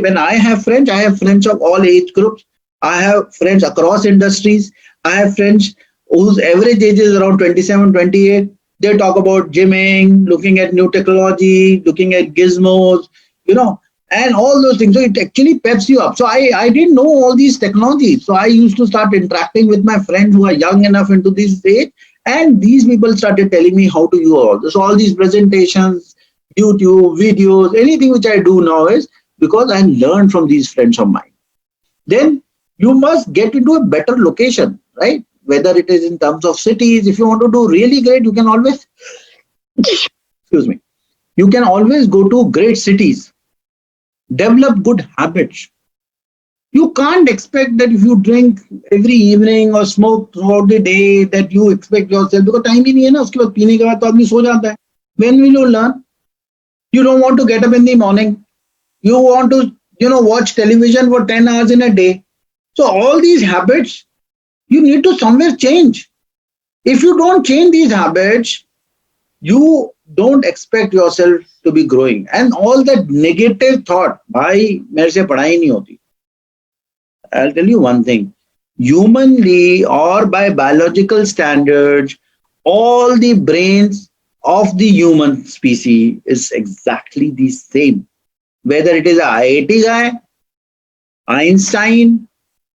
when I have friends of all age groups. I have friends across industries. I have friends whose average age is around 27, 28. They talk about gymming, looking at new technology, looking at gizmos, and all those things. So it actually peps you up. So I didn't know all these technologies. So I used to start interacting with my friends who are young enough into this stage. And these people started telling me how to do all this. So all these presentations, YouTube, videos, anything which I do now is because I learned from these friends of mine. Then you must get into a better location, right? whether it is in terms of cities. If you want to do really great, you can always, excuse me, you can always go to great cities, develop good habits. You can't expect that if you drink every evening or smoke throughout the day that you expect yourself, because time ही नहीं है ना, उसके बाद पीने के बाद तो आदमी सो जाता है. When will you learn? You don't want to get up in the morning. You want to, watch television for 10 hours in a day. So all these habits, you need to somewhere change. If you don't change these habits, you don't expect yourself to be growing. And all that negative thought, भाई मेरे से पढ़ाई नहीं होती. I'll tell you one thing. Humanly or by biological standards, all the brains of the human species is exactly the same. Whether it is a IIT guy, Einstein,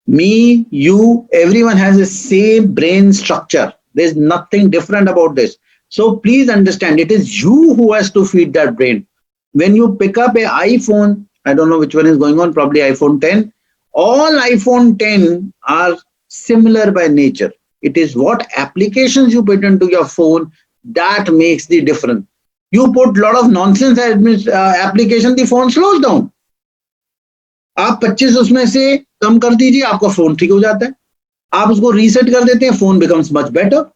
me, you, everyone has the same brain structure. There's nothing different about this. So please understand, it is you who has to feed that brain. When you pick up an iPhone, I don't know which one is going on, probably iPhone 10. All iPhone 10 are similar by nature. It is what applications you put into your phone that makes the difference. You put a lot of nonsense application, the phone slows down. आप 25 उसमें से कम कर दीजिए, आपका phone ठीक हो जाता है. आप उसको रीसेट कर देते हैं, phone becomes much better.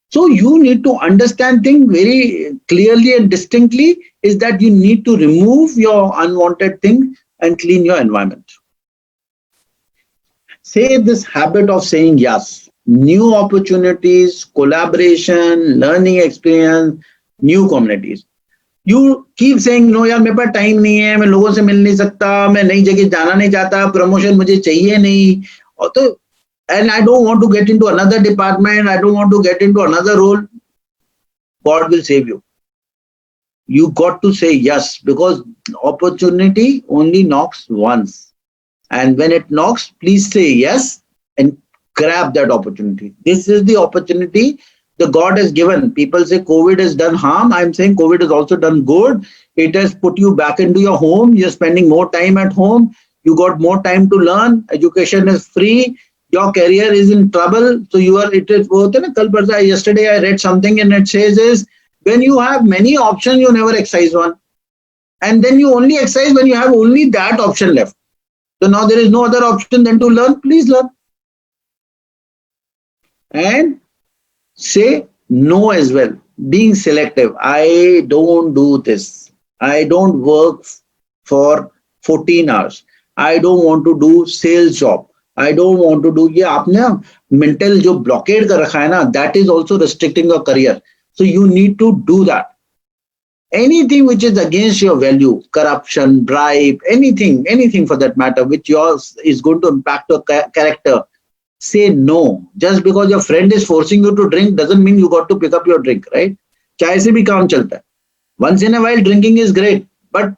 So you need to understand things very clearly and distinctly, is that you need to remove your unwanted things and clean your environment. Say this habit of saying yes, new opportunities, collaboration, learning experience, new communities. You keep saying no यार मेरे पास time नहीं है, मैं लोगों से मिल नहीं सकता, मैं नई जगह जाना नहीं चाहता, प्रमोशन मुझे चाहिए नहीं, और तो and I don't want to get into another department, I don't want to get into another role. God will save you. You got to say yes, because opportunity only knocks once. And when it knocks, please say yes and grab that opportunity. This is the opportunity the God has given. People say COVID has done harm. I'm saying COVID has also done good. It has put you back into your home. You're spending more time at home. You got more time to learn. Education is free. Your career is in trouble. So you are, it is, yesterday I read something and it says is, when you have many options, you never exercise one. And then you only exercise when you have only that option left. So now there is no other option than to learn. Please learn. And say no as well. Being selective. I don't do this. I don't work for 14 hours. I don't want to do sales job. I don't want to do, ये आपने mental जो blockade कर रखा है ना, that is also restricting your career. So you need to do that. Anything which is against your value, corruption, bribe, anything for that matter, which yours is going to impact your character, say no. Just because your friend is forcing you to drink doesn't mean you got to pick up your drink, right? चाय से भी काम चलता है. Once in a while drinking is great, but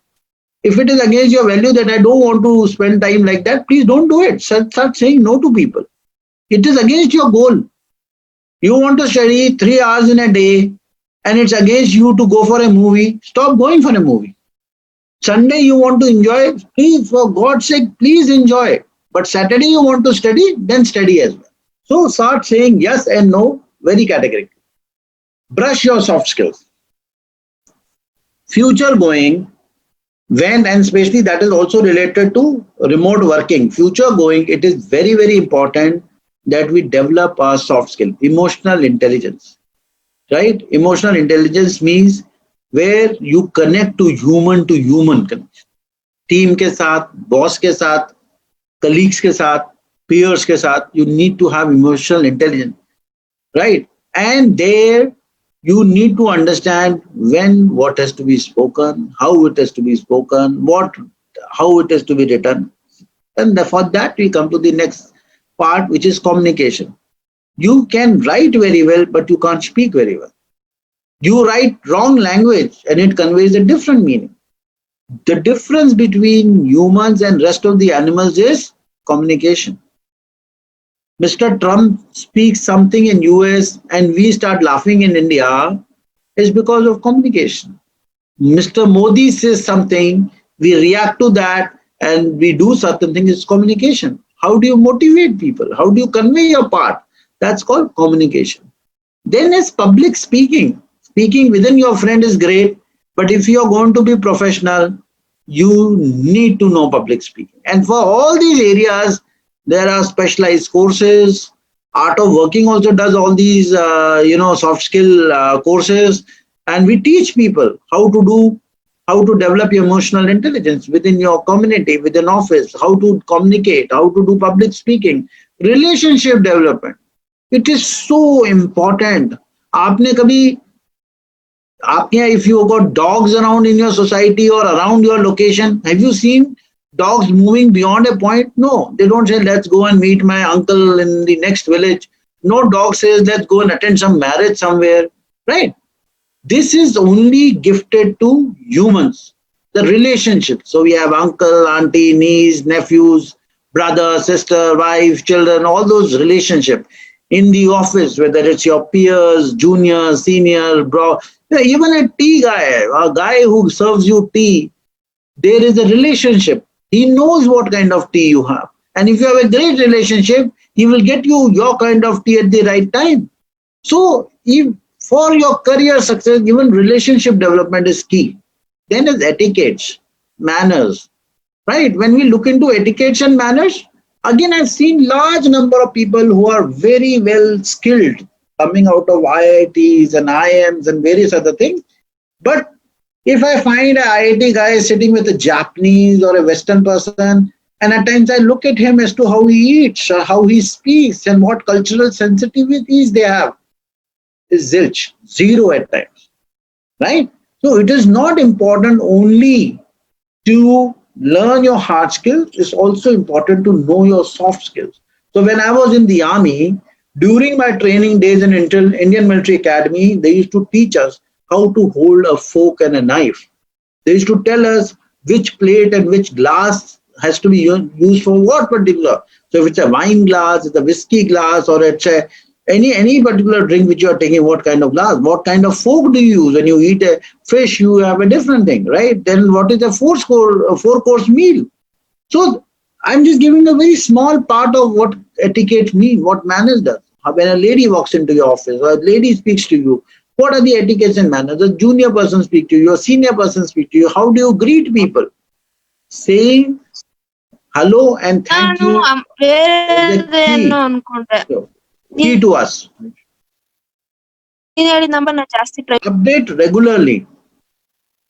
if it is against your value that I don't want to spend time like that, please don't do it. Start saying no to people. It is against your goal. You want to study 3 hours in a day and it's against you to go for a movie. Stop going for a movie. Sunday you want to enjoy, please, for God's sake, please enjoy. But Saturday you want to study, then study as well. So start saying yes and no very categorically. Brush your soft skills. Future going, when, and especially that is also related to remote working. Future going, it is very, very important that we develop our soft skill, emotional intelligence, right? Emotional intelligence means where you connect to human connection. Team के साथ, boss के साथ, colleagues के साथ, peers के साथ, you need to have emotional intelligence, right? And there you need to understand when what has to be spoken, how it has to be spoken, how it has to be written. And for that we come to the next part, which is communication. You can write very well, but you can't speak very well. You write wrong language and it conveys a different meaning. The difference between humans and rest of the animals is communication. Mr. Trump speaks something in US and we start laughing in India is because of communication. Mr. Modi says something, we react to that and we do certain things, it's communication. How do you motivate people? How do you convey your part? That's called communication. Then is public speaking. Speaking within your friend is great, but if you're going to be professional, you need to know public speaking. And for all these areas, there are specialized courses. Art of Working also does all these, soft skill courses, and we teach people how to develop your emotional intelligence within your community, within office, how to communicate, how to do public speaking, relationship development. It is so important. आपने कभी आपके यहाँ, if you got dogs around in your society or around your location, have you seen dogs moving beyond a point? No, they don't say, let's go and meet my uncle in the next village. No dog says, let's go and attend some marriage somewhere, right? This is only gifted to humans, the relationship. So we have uncle, auntie, niece, nephews, brother, sister, wife, children, all those relationships. In the office, whether it's your peers, junior, senior, bro, even a tea guy, a guy who serves you tea, there is a relationship. He knows what kind of tea you have. And if you have a great relationship, he will get you your kind of tea at the right time. So if for your career success, even relationship development is key. Then is etiquettes, manners, right? When we look into etiquettes and manners, again, I've seen large number of people who are very well skilled coming out of IITs and IIMs and various other things. But if I find an IIT guy sitting with a Japanese or a Western person, and at times I look at him as to how he eats, or how he speaks, and what cultural sensitivities they have, is zilch, zero at times, right? So it is not important only to learn your hard skills, it's also important to know your soft skills. So when I was in the army, during my training days in Indian Military Academy, they used to teach us how to hold a fork and a knife. They used to tell us which plate and which glass has to be used for what particular. So if it's a wine glass, it's a whiskey glass, or it's a any particular drink which you are taking, what kind of glass, what kind of fork do you use? When you eat a fish, you have a different thing, right? Then what is a four-course meal? So I'm just giving a very small part of what etiquette means, what manners does. When a lady walks into your office or a lady speaks to you, what are the etiquettes and manners? A junior person speak to you, a senior person speak to you. How do you greet people? Saying hello and thank you is the key. So, key to us. Update regularly,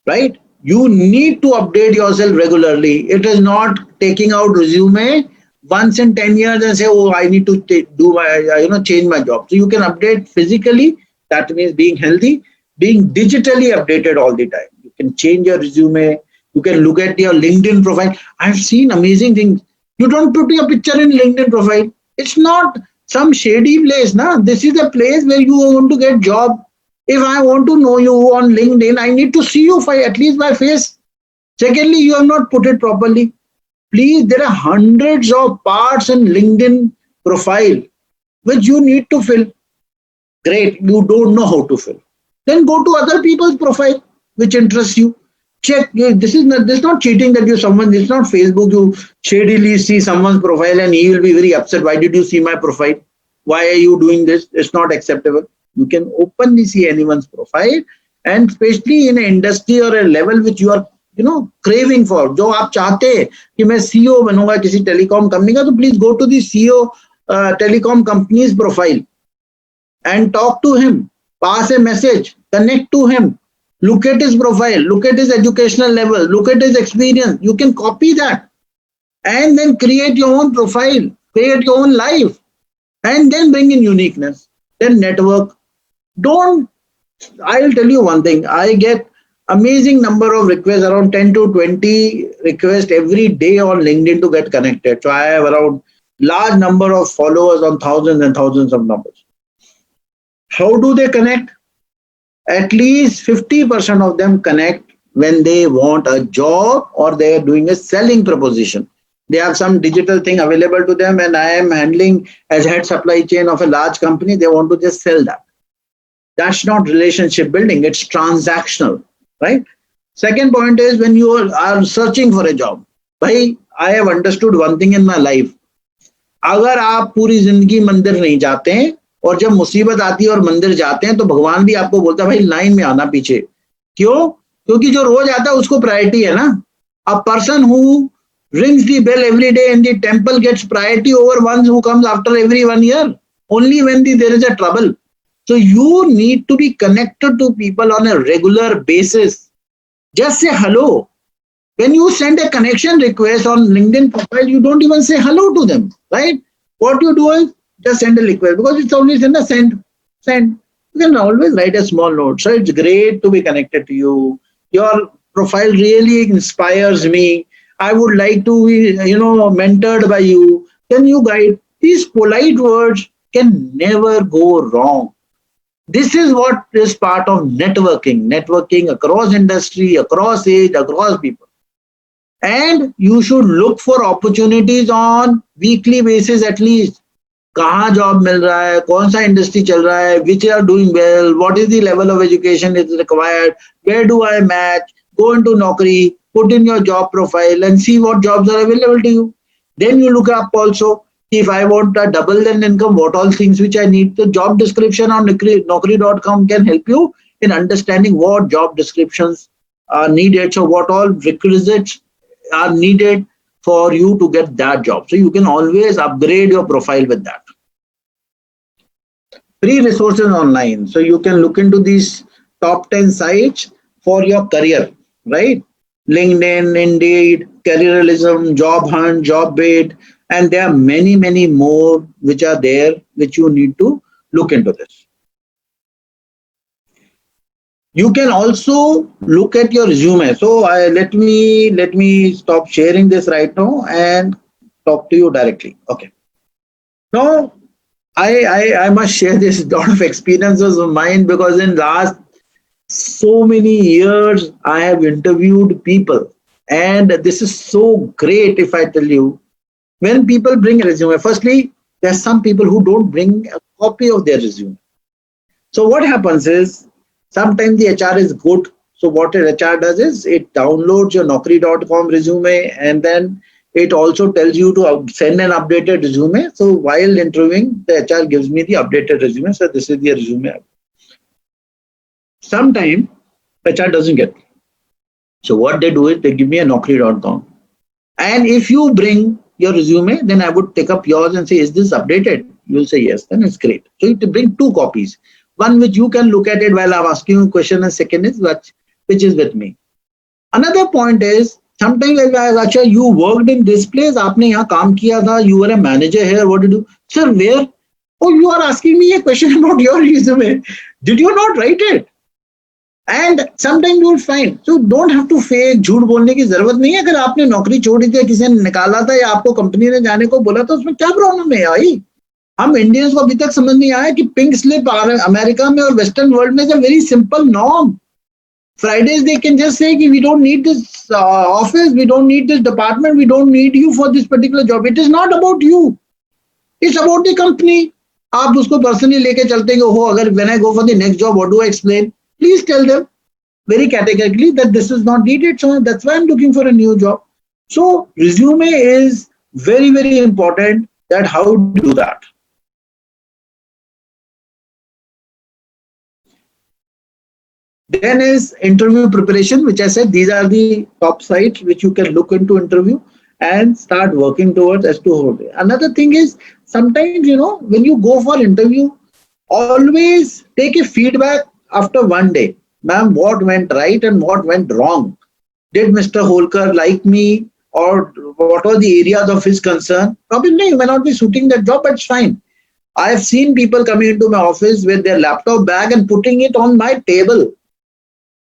right? You need to update yourself regularly. It is not taking out resume once in 10 years and say, oh, I need to do my, change my job. So you can update physically. That means being healthy, being digitally updated all the time. You can change your resume. You can look at your LinkedIn profile. I've seen amazing things. You don't put your picture in LinkedIn profile. It's not some shady place. Nah? This is a place where you want to get job. If I want to know you on LinkedIn, I need to see you at least by face. Secondly, you have not put it properly. Please, there are hundreds of parts in LinkedIn profile which you need to fill. Great, you don't know how to fill. Then go to other people's profile which interests you. Check. This is not cheating that it's not Facebook. You shadily see someone's profile and he will be very upset. Why did you see my profile? Why are you doing this? It's not acceptable. You can openly see anyone's profile, and especially in an industry or a level which you are craving for. जो आप चाहते हैं कि मैं CEO बनूंगा किसी telecom company का, तो please go to the CEO telecom company's profile and talk to him. Pass a message. Connect to him. Look at his profile. Look at his educational level. Look at his experience. You can copy that and then create your own profile. Create your own life and then bring in uniqueness. Then network. I'll tell you one thing. I get amazing number of requests, around 10 to 20 requests every day on LinkedIn to get connected. So I have around large number of followers on thousands and thousands of numbers. How do they connect? At least 50% of them connect when they want a job or they are doing a selling proposition. They have some digital thing available to them, and I am handling as head supply chain of a large company. They want to just sell that. That's not relationship building. It's transactional, right? Second point is when you are searching for a job. Bhai, I have understood one thing in my life. अगर आप पूरी जिंदगी मंदिर नहीं जाते हैं, और जब मुसीबत आती है और मंदिर जाते हैं तो भगवान भी आपको बोलता है भाई लाइन में आना पीछे। क्यों? क्योंकि जो रोज आता है उसको प्रायोरिटी है ना। A person who rings the bell every day in the temple gets priority over ones who comes after every 1 year, only when there is a trouble. So you need to be connected to people on a regular basis. Just say hello. When you send a connection request on LinkedIn profile, you don't even say hello to them, right? What you do is just send a request because it's only send a send. You can always write a small note. So it's great to be connected to you. Your profile really inspires me. I would like to be, mentored by you. Can you guide? These polite words can never go wrong. This is what is part of networking across industry, across age, across people. And you should look for opportunities on weekly basis at least. कहाँ job मिल रहा है, कौन सा industry चल रहा है, which are doing well, what is the level of education is required, where do I match, go into Naukri, put in your job profile and see what jobs are available to you. Then you look up also, if I want a double then income, what all things which I need. The job description on Naukri.com can help you in understanding what job descriptions are needed, so what all requisites are needed for you to get that job. So you can always upgrade your profile with that. Free resources online. So you can look into these top 10 sites for your career, right? LinkedIn, Indeed, Careerism, Job Hunt, JobBait, and there are many, many more which are there, which you need to look into this. You can also look at your resume. So let me stop sharing this right now and talk to you directly. Okay. Now I must share this lot of experiences of mine because in last so many years I have interviewed people, and this is so great. If I tell you, when people bring a resume, firstly there are some people who don't bring a copy of their resume. So what happens is sometimes the HR is good. So what an HR does is it downloads your Naukri.com resume and then it also tells you to send an updated resume. So while interviewing, the HR gives me the updated resume. So this is the resume. Sometimes HR doesn't get. So what they do is they give me a Naukri.com. And if you bring your resume, then I would take up yours and say, is this updated? You'll say yes, then it's great. So you bring two copies. One which you can look at it while I'm asking you a question, and second is which is with me. Another point is sometimes Acha, you worked in this place, आपने यहाँ काम किया था, you were a manager here, what did you do? Sir, where? Oh, you are asking me a question about your resume. Did you not write it? And sometimes you will find, so don't have to fake, झूठ बोलने की जरूरत नहीं है. अगर आपने नौकरी छोड़ी थी, किसी ने निकाला था या आपको कंपनी ने जाने को बोला था, उसमें क्या प्रॉब्लम है भाई? हम इंडियंस को अभी तक समझ नहीं आया कि पिंक स्लिप अमेरिका में और वेस्टर्न वर्ल्ड में is a very simple norm. Fridays they can just say कि we don't need this office, we don't need this department, we don't need you for this particular job. It is not about you. It's about the company. आप उसको personally लेके चलते हो, अगर when I go for the next job, what do I explain? Please tell them very categorically that this is not needed, so that's why I'm looking for a new job. So resume is very, very important. That how to do that. Then is interview preparation, which I said these are the top sites which you can look into interview and start working towards as to how. Another thing is sometimes, when you go for interview, always take a feedback after one day. Ma'am, what went right and what went wrong? Did Mr. Holkar like me, or what are the areas of his concern? Probably you may not be suiting that job, but it's fine. I have seen people coming into my office with their laptop bag and putting it on my table.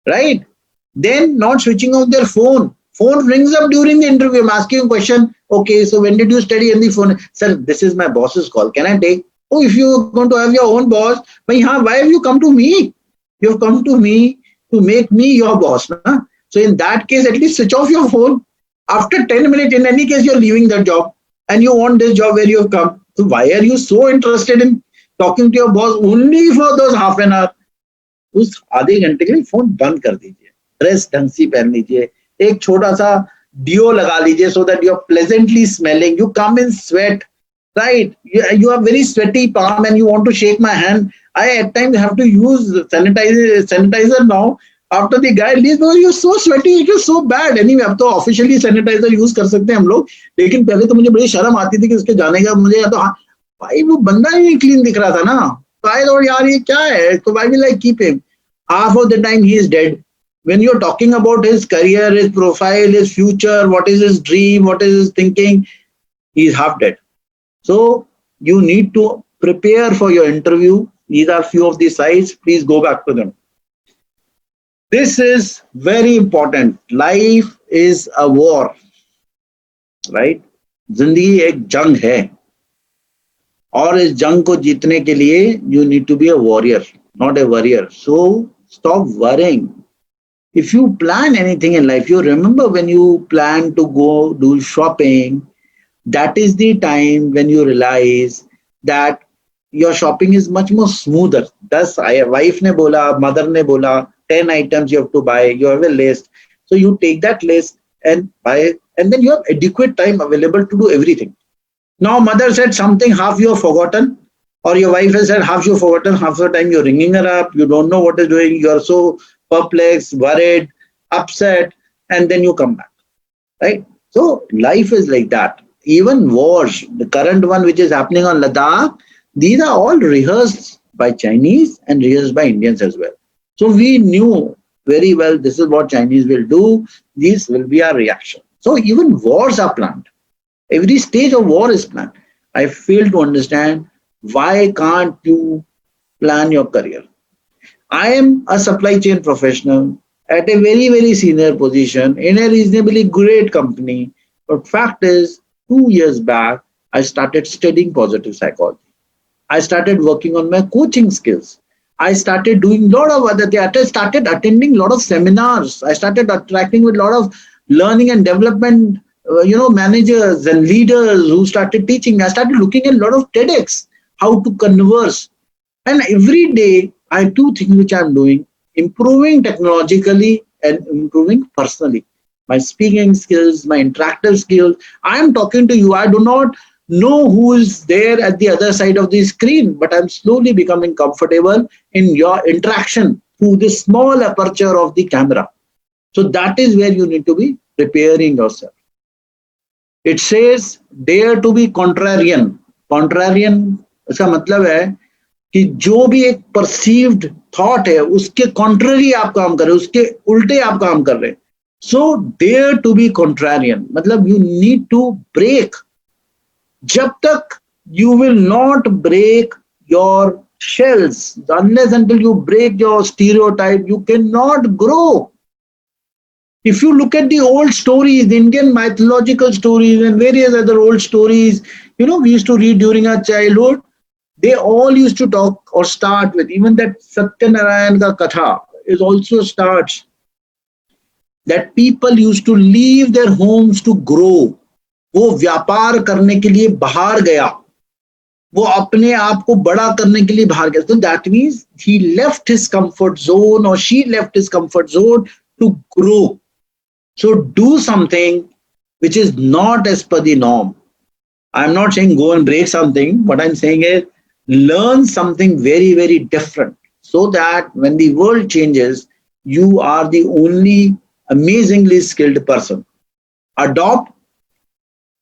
Right? Then not switching off their phone. Phone rings up during the interview. I'm asking a question. Okay, so when did you study in the phone? Sir, this is my boss's call. Can I take? Oh, if you're going to have your own boss, why have you come to me? You've come to me to make me your boss. Huh? So in that case, at least switch off your phone. After 10 minutes, in any case, you're leaving that job and you want this job where you've come. So why are you so interested in talking to your boss only for those half an hour? उस आधे घंटे के लिए phone बंद कर दीजिए, dress ढंग से पहन लीजिए, एक छोटा सा डियो लगा लीजिए so that you're pleasantly smelling. You come in sweat, right? You are very sweaty palm and you want to shake my hand. I at times have to use sanitizer now. After the guy leaves, no, you're so sweaty, it is so bad. Anyway, अब तो officially sanitiser use कर सकते हैं हम लोग, लेकिन पहले तो मुझे बड़ी शर्म आती थी कि उसके जाने का मुझे, या तो हाँ, भाई वो बंदा ही क्लीन दिख रहा था ना, तो आई थॉट यार ये क्या है, तो I will like keep him. Half of the time he is dead. When you're talking about his career, his profile, his future, what is his dream, what is his thinking, he is half dead. So you need to prepare for your interview. These are few of the sites. Please go back to them. This is very important. Life is a war, right? जिंदगी एक जंग है, और इस जंग को जीतने के लिए you need to be a warrior, not a warrior. So stop worrying. If you plan anything in life, you remember when you plan to go do shopping, that is the time when you realize that your shopping is much more smoother. Thus, wife ne bola, mother ne bola, 10 items you have to buy, you have a list. So you take that list and buy, and then you have adequate time available to do everything. Now, mother said something, half you have forgotten, or your wife has said half you've forgotten, half the time you're ringing her up, you don't know what is doing, you're so perplexed, worried, upset, and then you come back, right? So life is like that. Even wars, the current one which is happening on Ladakh, these are all rehearsed by Chinese and rehearsed by Indians as well. So we knew very well this is what Chinese will do, this will be our reaction. So even wars are planned. Every stage of war is planned. I fail to understand why can't you plan your career? I am a supply chain professional at a very, very senior position in a reasonably great company. But fact is, 2 years back, I started studying positive psychology. I started working on my coaching skills. I started doing a lot of other things. I started attending a lot of seminars. I started interacting with a lot of learning and development, managers and leaders who started teaching. I started looking at a lot of TEDx, how to converse. And every day, I have two things which I'm doing: improving technologically and improving personally. My speaking skills, my interactive skills. I am talking to you. I do not know who is there at the other side of the screen, but I'm slowly becoming comfortable in your interaction through this small aperture of the camera. So that is where you need to be preparing yourself. It says dare to be contrarian. Contrarian इसका मतलब है कि जो भी एक perceived thought है उसके contrary आप काम कर रहे हैं, उसके उल्टे आप काम कर रहे हैं. सो डेयर टू बी कॉन्ट्रारियन मतलब यू नीड टू ब्रेक. जब तक you will not break your shells, unless until you break your stereotype, you cannot grow. If you look at the old stories, the Indian mythological stories and various other old stories, we used to read during our childhood, they all used to talk or start with, even that Satyanarayan ka Katha is also starts that people used to leave their homes to grow. वो व्यापार करने के लिए बाहर गया, वो अपने आप को बड़ा करने के लिए बाहर गया. So that means he left his comfort zone or she left his comfort zone to grow. So do something which is not as per the norm. I'm not saying go and break something. What I'm saying is learn something very, very different so that when the world changes, you are the only amazingly skilled person. Adopt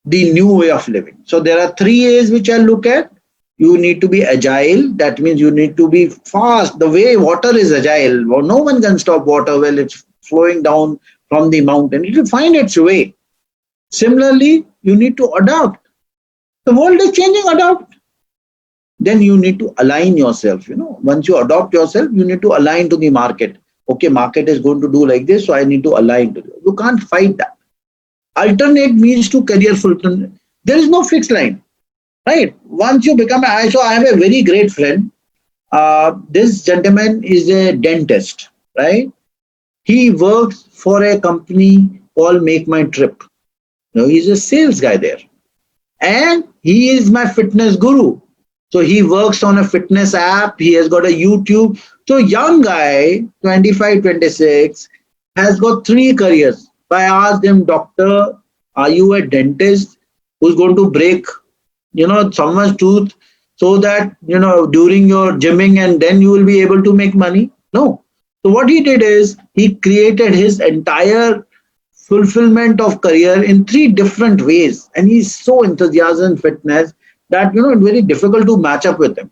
the new way of living. So there are 3 A's which I look at. You need to be agile. That means you need to be fast. The way water is agile, well, no one can stop water while it's flowing down from the mountain. It will find its way. Similarly, you need to adapt. The world is changing, adapt. Then you need to align yourself. Once you adopt yourself, you need to align to the market. Okay, market is going to do like this, so I need to align to it. You can't fight that. Alternate means to career fulfillment. There is no fixed line, right? Once you become so I have a very great friend. This gentleman is a dentist, right? He works for a company called Make My Trip. He's a sales guy there. And he is my fitness guru. So he works on a fitness app. He has got a YouTube. So young guy, 25, 26, has got 3 careers. I asked him, doctor, are you a dentist who's going to break someone's tooth, so that during your gymming and then you will be able to make money? No. So what he did is he created his entire fulfillment of career in three different ways, and he's so enthusiastic in fitness that it's very difficult to match up with him.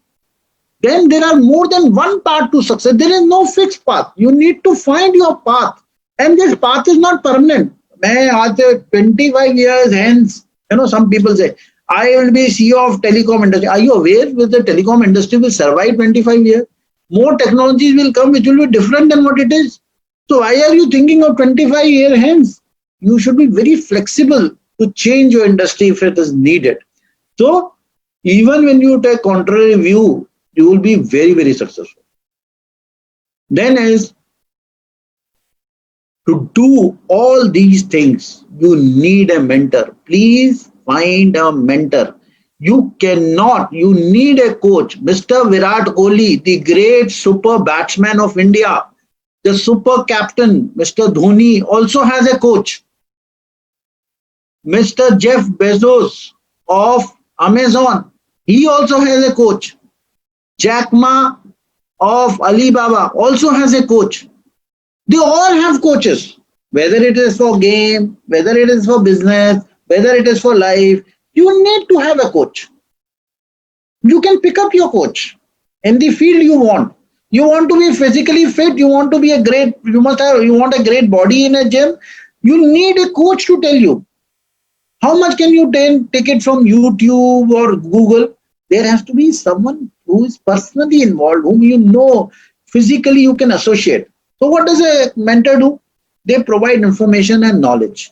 Then there are more than one path to success. There is no fixed path. You need to find your path, and this path is not permanent. मैं आज से 25 years hence, some people say, I will be CEO of telecom industry. Are you aware that the telecom industry will survive 25 years? More technologies will come which will be different than what it is. So why are you thinking of 25 years hence? You should be very flexible to change your industry if it is needed. So even when you take contrary view, you will be very, very successful. Then is to do all these things, you need a mentor. Please find a mentor. You need a coach. Mr. Virat Kohli, the great super batsman of India, the super captain, Mr. Dhoni, also has a coach. Mr. Jeff Bezos of Amazon, he also has a coach. Jack Ma of Alibaba also has a coach. They all have coaches, whether it is for game, whether it is for business, whether it is for life. You need to have a coach. You can pick up your coach in the field you want. You want to be physically fit, you want to be you want a great body in a gym. You need a coach to tell you. How much can you take it from YouTube or Google? There has to be someone who is personally involved, whom physically you can associate. So what does a mentor do? They provide information and knowledge.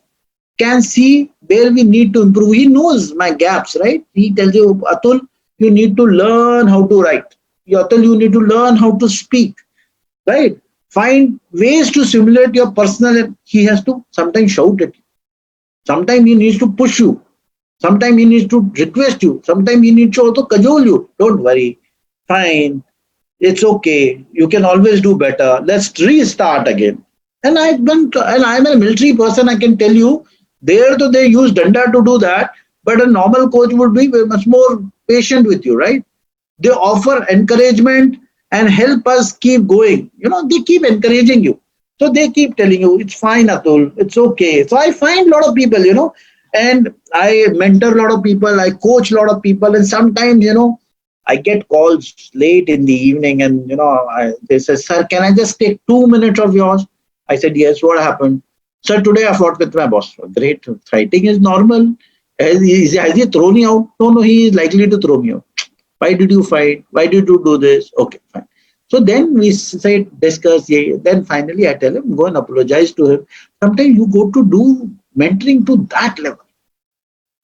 Can see where we need to improve. He knows my gaps, right? He tells you, Atul, you need to learn how to write. Atul, you need to learn how to speak, right? Find ways to simulate your personal. He has to sometimes shout at you. Sometimes he needs to push you. Sometimes he needs to request you. Sometimes he needs to also cajole you. Don't worry. Fine. It's okay. You can always do better. Let's restart again. And I'm a military person. I can tell you, they use danda to do that. But a normal coach would be much more patient with you, right? They offer encouragement and help us keep going. They keep encouraging you. So they keep telling you, it's fine, Atul. It's okay. So I find a lot of people, and I mentor a lot of people. I coach a lot of people. And sometimes, I get calls late in the evening and, they say, sir, can I just take 2 minutes of yours? I said, yes, what happened? Sir, today I fought with my boss. Great. Fighting is normal. Has he thrown you out? No, he is likely to throw me out. Why did you fight? Why did you do this? Okay, fine. So then we discuss. Then finally I tell him, go and apologize to him. Sometimes you go to do mentoring to that level.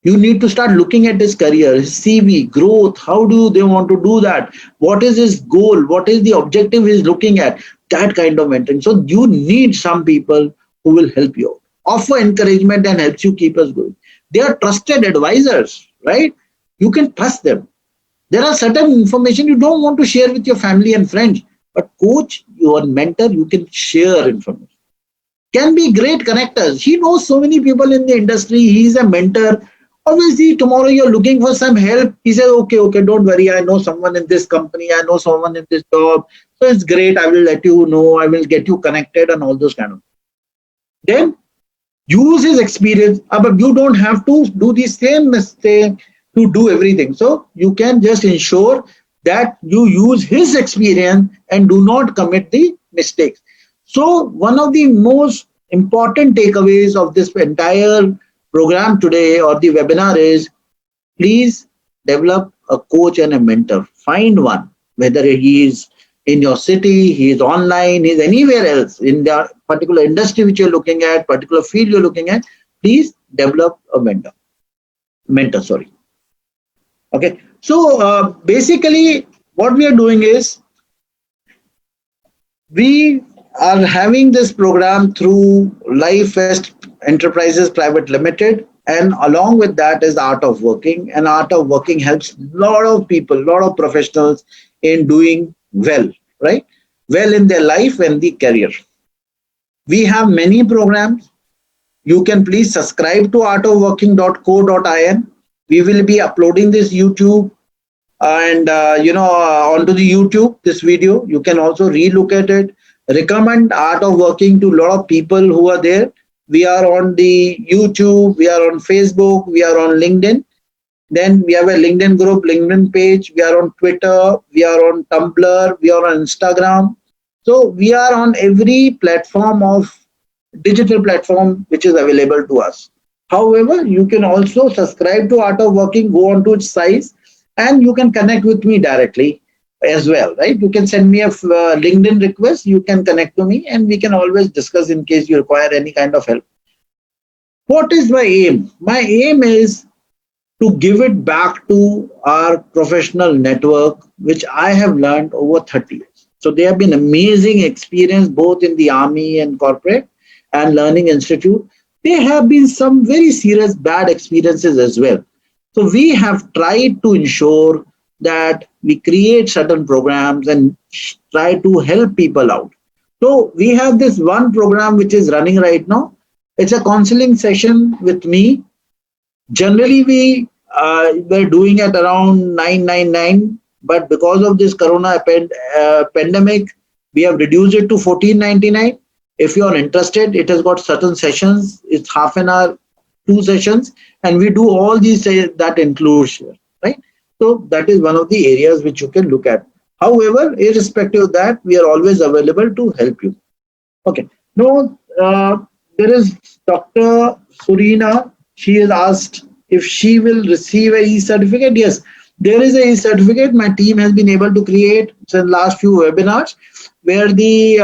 You need to start looking at his career, his CV, growth. How do they want to do that? What is his goal? What is the objective he's looking at? That kind of mentoring. So you need some people who will help you out, offer encouragement and helps you keep us going. They are trusted advisors, right? You can trust them. There are certain information you don't want to share with your family and friends, but coach, your mentor, you can share information. Can be great connectors. He knows so many people in the industry. He's a mentor. Obviously, tomorrow you're looking for some help. He says, okay, don't worry. I know someone in this company. I know someone in this job. So it's great. I will let you know. I will get you connected and all those kind of things. Then use his experience, but you don't have to do the same mistake to do everything. So you can just ensure that you use his experience and do not commit the mistakes. So one of the most important takeaways of this entire program today or the webinar is, please develop a coach and a mentor. Find one, whether he is in your city, he is online, he is anywhere else in the particular industry which you're looking at, particular field you're looking at. Please develop a mentor. Okay, so basically what we are doing is we are having this program through LifeVest Enterprises Private Limited, and along with that is Art of Working. And Art of Working helps a lot of people, a lot of professionals in doing well, right? Well in their life and the career. We have many programs. You can please subscribe to artofworking.co.in. We will be uploading this YouTube and onto the YouTube this video. You can also relook at it. Recommend Art of Working to a lot of people who are there. We are on the YouTube, we are on Facebook, we are on LinkedIn. Then we have a LinkedIn group, LinkedIn page. We are on Twitter, we are on Tumblr, we are on Instagram. So we are on every platform of digital platform which is available to us. However, you can also subscribe to Art of Working, go on to its site, and you can connect with me directly as well, right? You can send me a LinkedIn request, you can connect to me, and we can always discuss in case you require any kind of help. What is my aim? My aim is to give it back to our professional network, which I have learned over 30 years. So they have been amazing experience both in the army and corporate and learning institute. There have been some very serious bad experiences as well. So we have tried to ensure that we create certain programs and try to help people out. So we have this one program which is running right now. It's a counseling session with me. Generally, we were doing at around 999, but because of this pandemic, we have reduced it to 1499. If you are interested, it has got certain sessions. It's half an hour, two sessions, and we do all these that includes here, right? So that is one of the areas which you can look at. However, irrespective of that, we are always available to help you. Okay. Now, there is Dr. Surina. She has asked if she will receive a e-certificate. Yes, there is a e-certificate. My team has been able to create in the last few webinars where the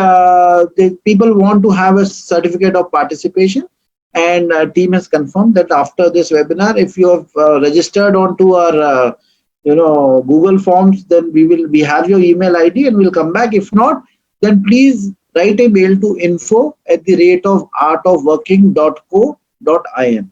people want to have a certificate of participation, and team has confirmed that after this webinar, if you have registered onto our Google Forms, then we have your email ID and we'll come back. If not, then please write a mail to info@artofworking.co.in.